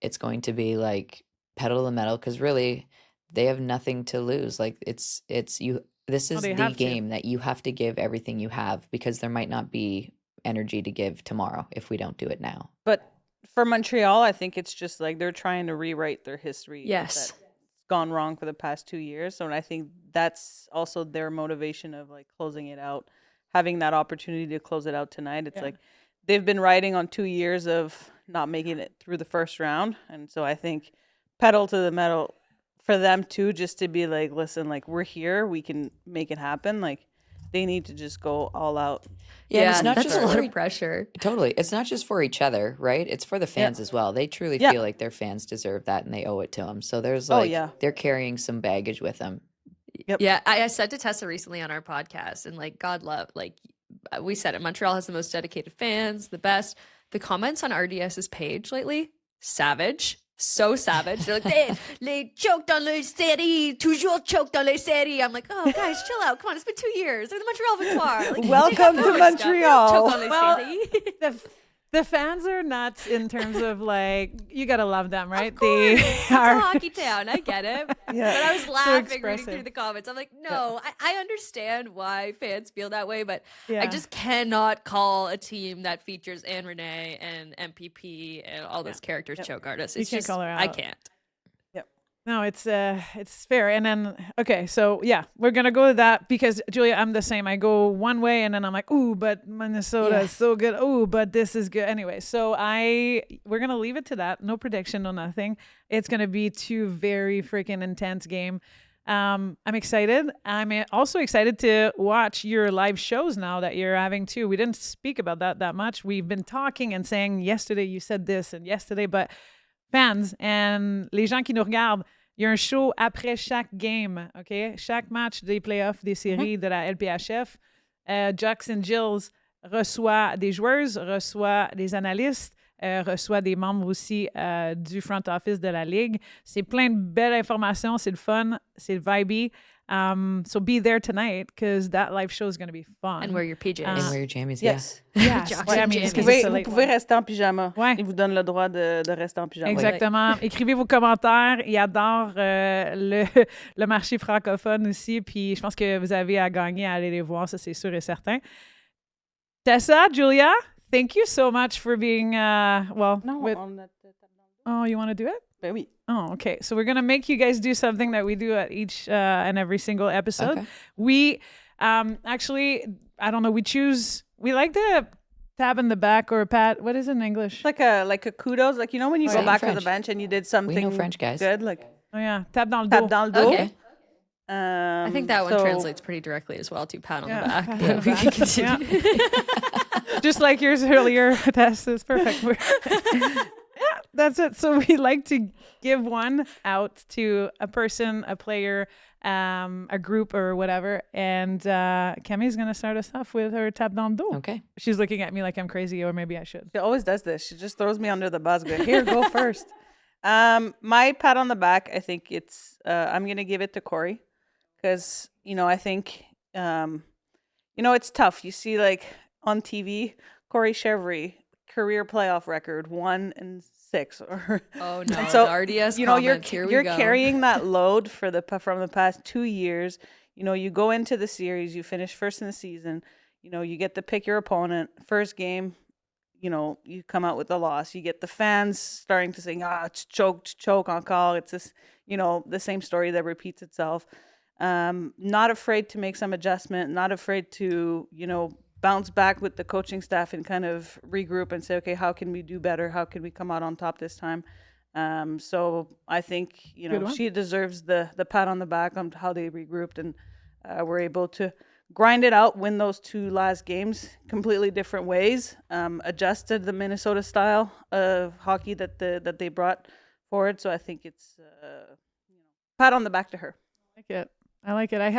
It's going to be like pedal to the metal because really they have nothing to lose. Like it's you. This is the game that you have to give everything you have because there might not be energy to give tomorrow if we don't do it now. But for Montreal, I think it's just like they're trying to rewrite their history. Yes. That's gone wrong for the past 2 years. So I think that's also their motivation of like closing it out, having that opportunity to close it out tonight. It's like they've been riding on 2 years of not making it through the first round. And so I think pedal to the metal for them too, just to be like, listen, like we're here, we can make it happen. Like they need to just go all out. Yeah, it's not that's just a lot of pressure. Totally. It's not just for each other, right? It's for the fans as well. They truly feel like their fans deserve that and they owe it to them. So there's they're carrying some baggage with them. Yep. Yeah, I said to Tessa recently on our podcast, and like God love, like we said it, Montreal has the most dedicated fans, the best. The comments on RDS's page lately, savage. So savage. They're like, they choked on les séries, toujours choked on les séries. I'm like, oh, guys, chill out. Come on, it's been 2 years. They're the Montreal Victoire. Like, welcome to Montreal. Choke on les séries. The fans are nuts in terms of like, you got to love them, right? Of course. It's a hockey town. I get it. But I was laughing reading through the comments. I'm like, no, I understand why fans feel that way, but I just cannot call a team that features Anne Renee and MPP and all those characters choke artists. It's you can't just, call her out. I can't. No, it's fair. And then, okay, so we're going to go to that because, Julia, I'm the same. I go one way and then I'm like, ooh, but Minnesota is so good. Ooh, but this is good. Anyway, so we're going to leave it to that. No prediction, no nothing. It's going to be 2 very freaking intense game. I'm excited. I'm also excited to watch your live shows now that you're having too. We didn't speak about that much. We've been talking and saying yesterday you said this and yesterday, but fans and les gens qui nous regardent, il y a un show après chaque game, OK? Chaque match des playoffs des séries de la LPHF. Jocks and Jills reçoit des joueuses, reçoit des analystes, reçoit des membres aussi du front office de la ligue. C'est plein de belles informations, c'est le fun, c'est vibey. So be there tonight because that live show is going to be fun. And wear your PJs. And wear your jammies, Yes. Jammies. Vous pouvez rester en pyjama. Ils vous donnent le droit de rester en pyjama. Exactement. Écrivez vos commentaires. Ils adorent le marché francophone aussi. Puis je pense que vous avez à gagner à aller les voir. Ça, c'est sûr et certain. Tessa, Julia, thank you so much for being, No, Oh, you want to do it? Ben oui. Oh, okay. So we're going to make you guys do something that we do at each and every single episode. Okay. We actually, I don't know, we like the tab in the back or pat. What is it in English? Like a kudos, like when you go back to the French. bench and you did something We know French, guys. good, like Oh, yeah. Tap dans le dos. tap dans le dos. Okay. I think that one so- translates pretty directly as well to pat on the back. pat But on the we back. can continue. Just like yours earlier, Tess. It's perfect. That's it. So we like to give one out to a person, a player, a group or whatever. And Camille's going to start us off with her tap dans le dos. Okay. She's looking at me like I'm crazy, or maybe I should. She always does this. She just throws me under the bus. Going, here, go first. My pat on the back, I think it's I'm gonna give it to Corey because I think it's tough. You see, like on TV, Corey Chevry career playoff record 1-6, or Oh no, And so, the RDS you're comments, here we you're go. carrying that load from the past 2 years. You go into the series, you finish first in the season. You get to pick your opponent. First game, you come out with the loss. You get the fans starting to say, it's choke encore. It's this, the same story that repeats itself. Not afraid to make some adjustment, not afraid to, bounce back with the coaching staff and kind of regroup and say, okay, how can we do better? How can we come out on top this time? So I think, she deserves the pat on the back on how they regrouped and were able to grind it out, win those 2 last games completely different ways, adjusted the Minnesota style of hockey that they brought forward. So I think it's pat on the back to her. I like it. I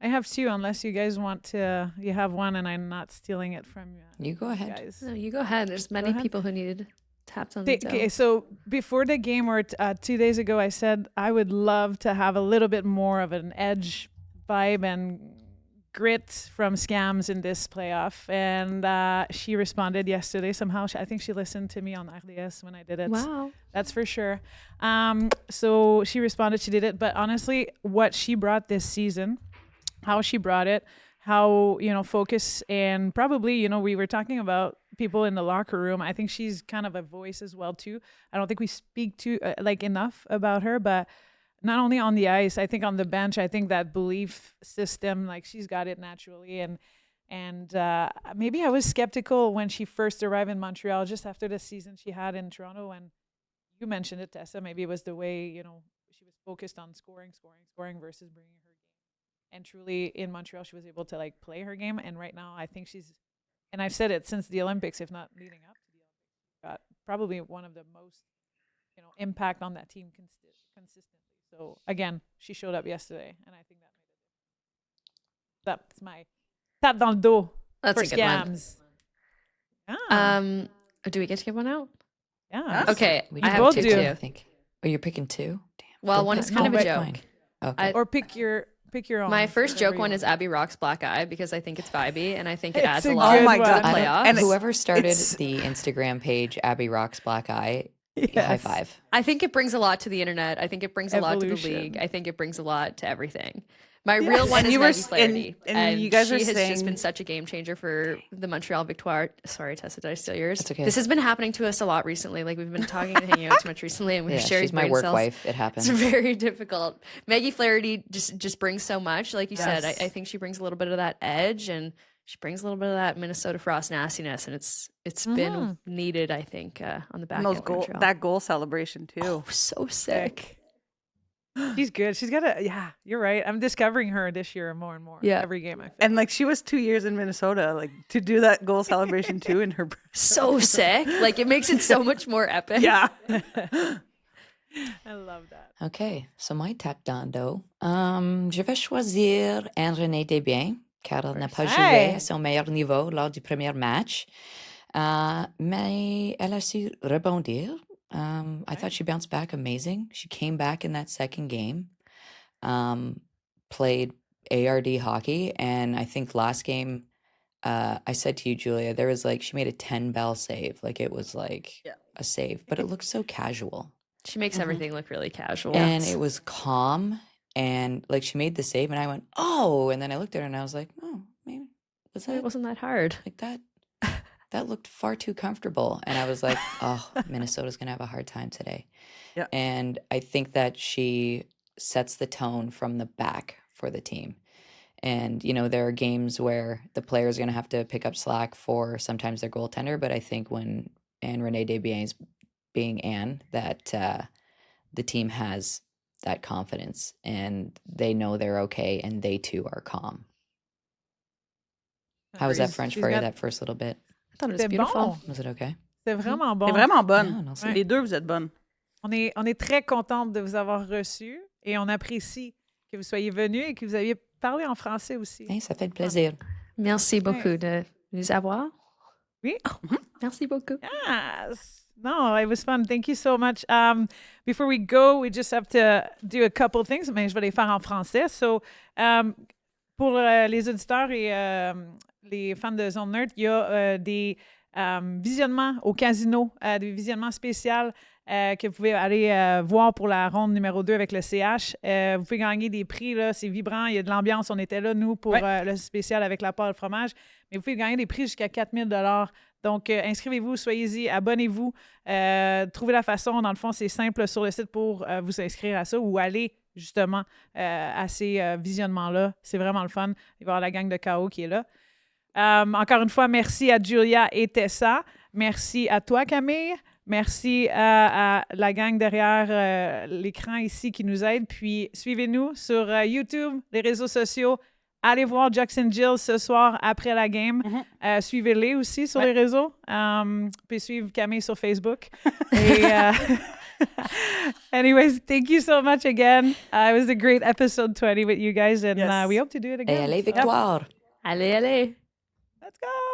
have 2, unless you guys want to. You have one, and I'm not stealing it from you. You go ahead. Guys. No, you go ahead. There's many people who needed taps on the toe. Okay, so before the game, or 2 days ago, I said I would love to have a little bit more of an edge vibe and grit from Scams in this playoff. And she responded yesterday somehow. I think she listened to me on RDS when I did it. Wow. That's for sure. So she responded, she did it. But honestly, what she brought this season, how she brought it, how, focus, and probably, we were talking about people in the locker room. I think she's kind of a voice as well, too. I don't think we speak to enough about her, but not only on the ice, I think on the bench, I think that belief system, she's got it naturally. And maybe I was skeptical when she first arrived in Montreal, just after the season she had in Toronto. And you mentioned it, Tessa, maybe it was the way, she was focused on scoring versus bringing her game. And truly in Montreal, she was able to play her game. And right now, I think she's, and I've said it since the Olympics, if not leading up to the Olympics, got probably one of the most, impact on that team consistently. So again, she showed up yesterday, and I think that made it. That's my tap dans le dos. That's for a good Scams. one. Do we get to give one out? Yeah. Okay, We I have both 2 do. too. I think. Oh, you're picking 2? Damn. Well, Go one pick- is kind of go a pick joke. mine. Okay. Or pick your own. My first whatever joke you one want. is Abby Rock's black eye, because I think it's vibey and I think it It's adds a a lot good Oh my to God. the I don't- playoffs. And Whoever started it's- the Instagram page, Abby Rocks Black Eye, high Yes. five. I think it brings a lot to the internet. I think it brings a lot to the Evolution. league. I think it brings a lot to everything. My real one And is you were Maggie s- Flaherty. and you guys she are has saying- just been such a game changer for the Montreal Victoire. Sorry, Tessa, did I steal yours? That's okay. This has been happening to us a lot recently. We've been talking and hanging out too much recently, and we've Yeah, shared she's my brain work cells. wife. It happens. It's very difficult. Maggie Flaherty just brings so much. Like you said, Yes. I think she brings a little bit of that edge, and she brings a little bit of that Minnesota Frost nastiness, and it's been needed, I think, on the back And end those of Montreal. that goal celebration too. Oh, so sick. She's good. She's got yeah, you're right. I'm discovering her this year more and more. Yeah. Every game I feel. And she was 2 years in Minnesota, to do that goal celebration too in her. So sick. It makes it so much more epic. Yeah. I love that. OK, so my tap dans dos. Je vais choisir Anne-Renée Desbiens, car elle n'a pas joué à son meilleur niveau lors du premier match. Mais elle a su rebondir. I thought she bounced back amazing. She came back in that second game, played ARD hockey, and I think last game, I said to you, Julia, there was she made a 10-bell save. It was a save, but it looked so casual. She makes everything look really casual. And it was calm, and she made the save, and I went, oh, and then I looked at her and I was like, oh, maybe It wasn't that hard. that. That looked far too comfortable. And I was like, oh, Minnesota's going to have a hard time today. Yeah. And I think that she sets the tone from the back for the team. And, there are games where the players are going to have to pick up slack for sometimes their goaltender. But I think when Anne-Renée Desbiens is being Anne, that the team has that confidence and they know they're okay and they too are calm. How was that French for you, that first little bit? I thought it was C'est beautiful. bon. Was it okay? C'est vraiment bon. C'est vraiment bonne. Yeah, no, c'est- Les deux, vous êtes bonnes. On est très contente de vous avoir reçus et on apprécie que vous soyez venus et que vous aviez parlé en français aussi. Hey, ça fait plaisir. Merci beaucoup de nous avoir. Oui. Merci beaucoup. Yes. No, it was fun. Thank you so much. Before we go, we just have to do a couple things, mais je vais les faire en français. So, pour les auditeurs et les fans de Zone Neutre, il y a des visionnements au casino, des visionnements spéciaux que vous pouvez aller voir pour la ronde numéro 2 avec le CH. Vous pouvez gagner des prix, là, c'est vibrant, il y a de l'ambiance. On était là, nous, pour le spécial avec la pâte de fromage. Mais vous pouvez gagner des prix jusqu'à 4 000 $. Donc, inscrivez-vous, soyez-y, abonnez-vous. Trouvez la façon. Dans le fond, c'est simple sur le site pour vous inscrire à ça ou aller justement à ces visionnements-là. C'est vraiment le fun. Il va y avoir la gang de KO qui est là. Encore une fois, merci à Julia et Tessa. Merci à toi, Camille. Merci à la gang derrière l'écran ici qui nous aide. Puis, suivez-nous sur YouTube, les réseaux sociaux. Allez voir Jocks and Jill ce soir après la game. Suivez-les aussi sur les réseaux. Puis suivre Camille sur Facebook. Et, anyways, thank you so much again. It was a great episode 20 with you guys, and we hope to do it again. Et allez, Victoire! Allez, allez! Let's go!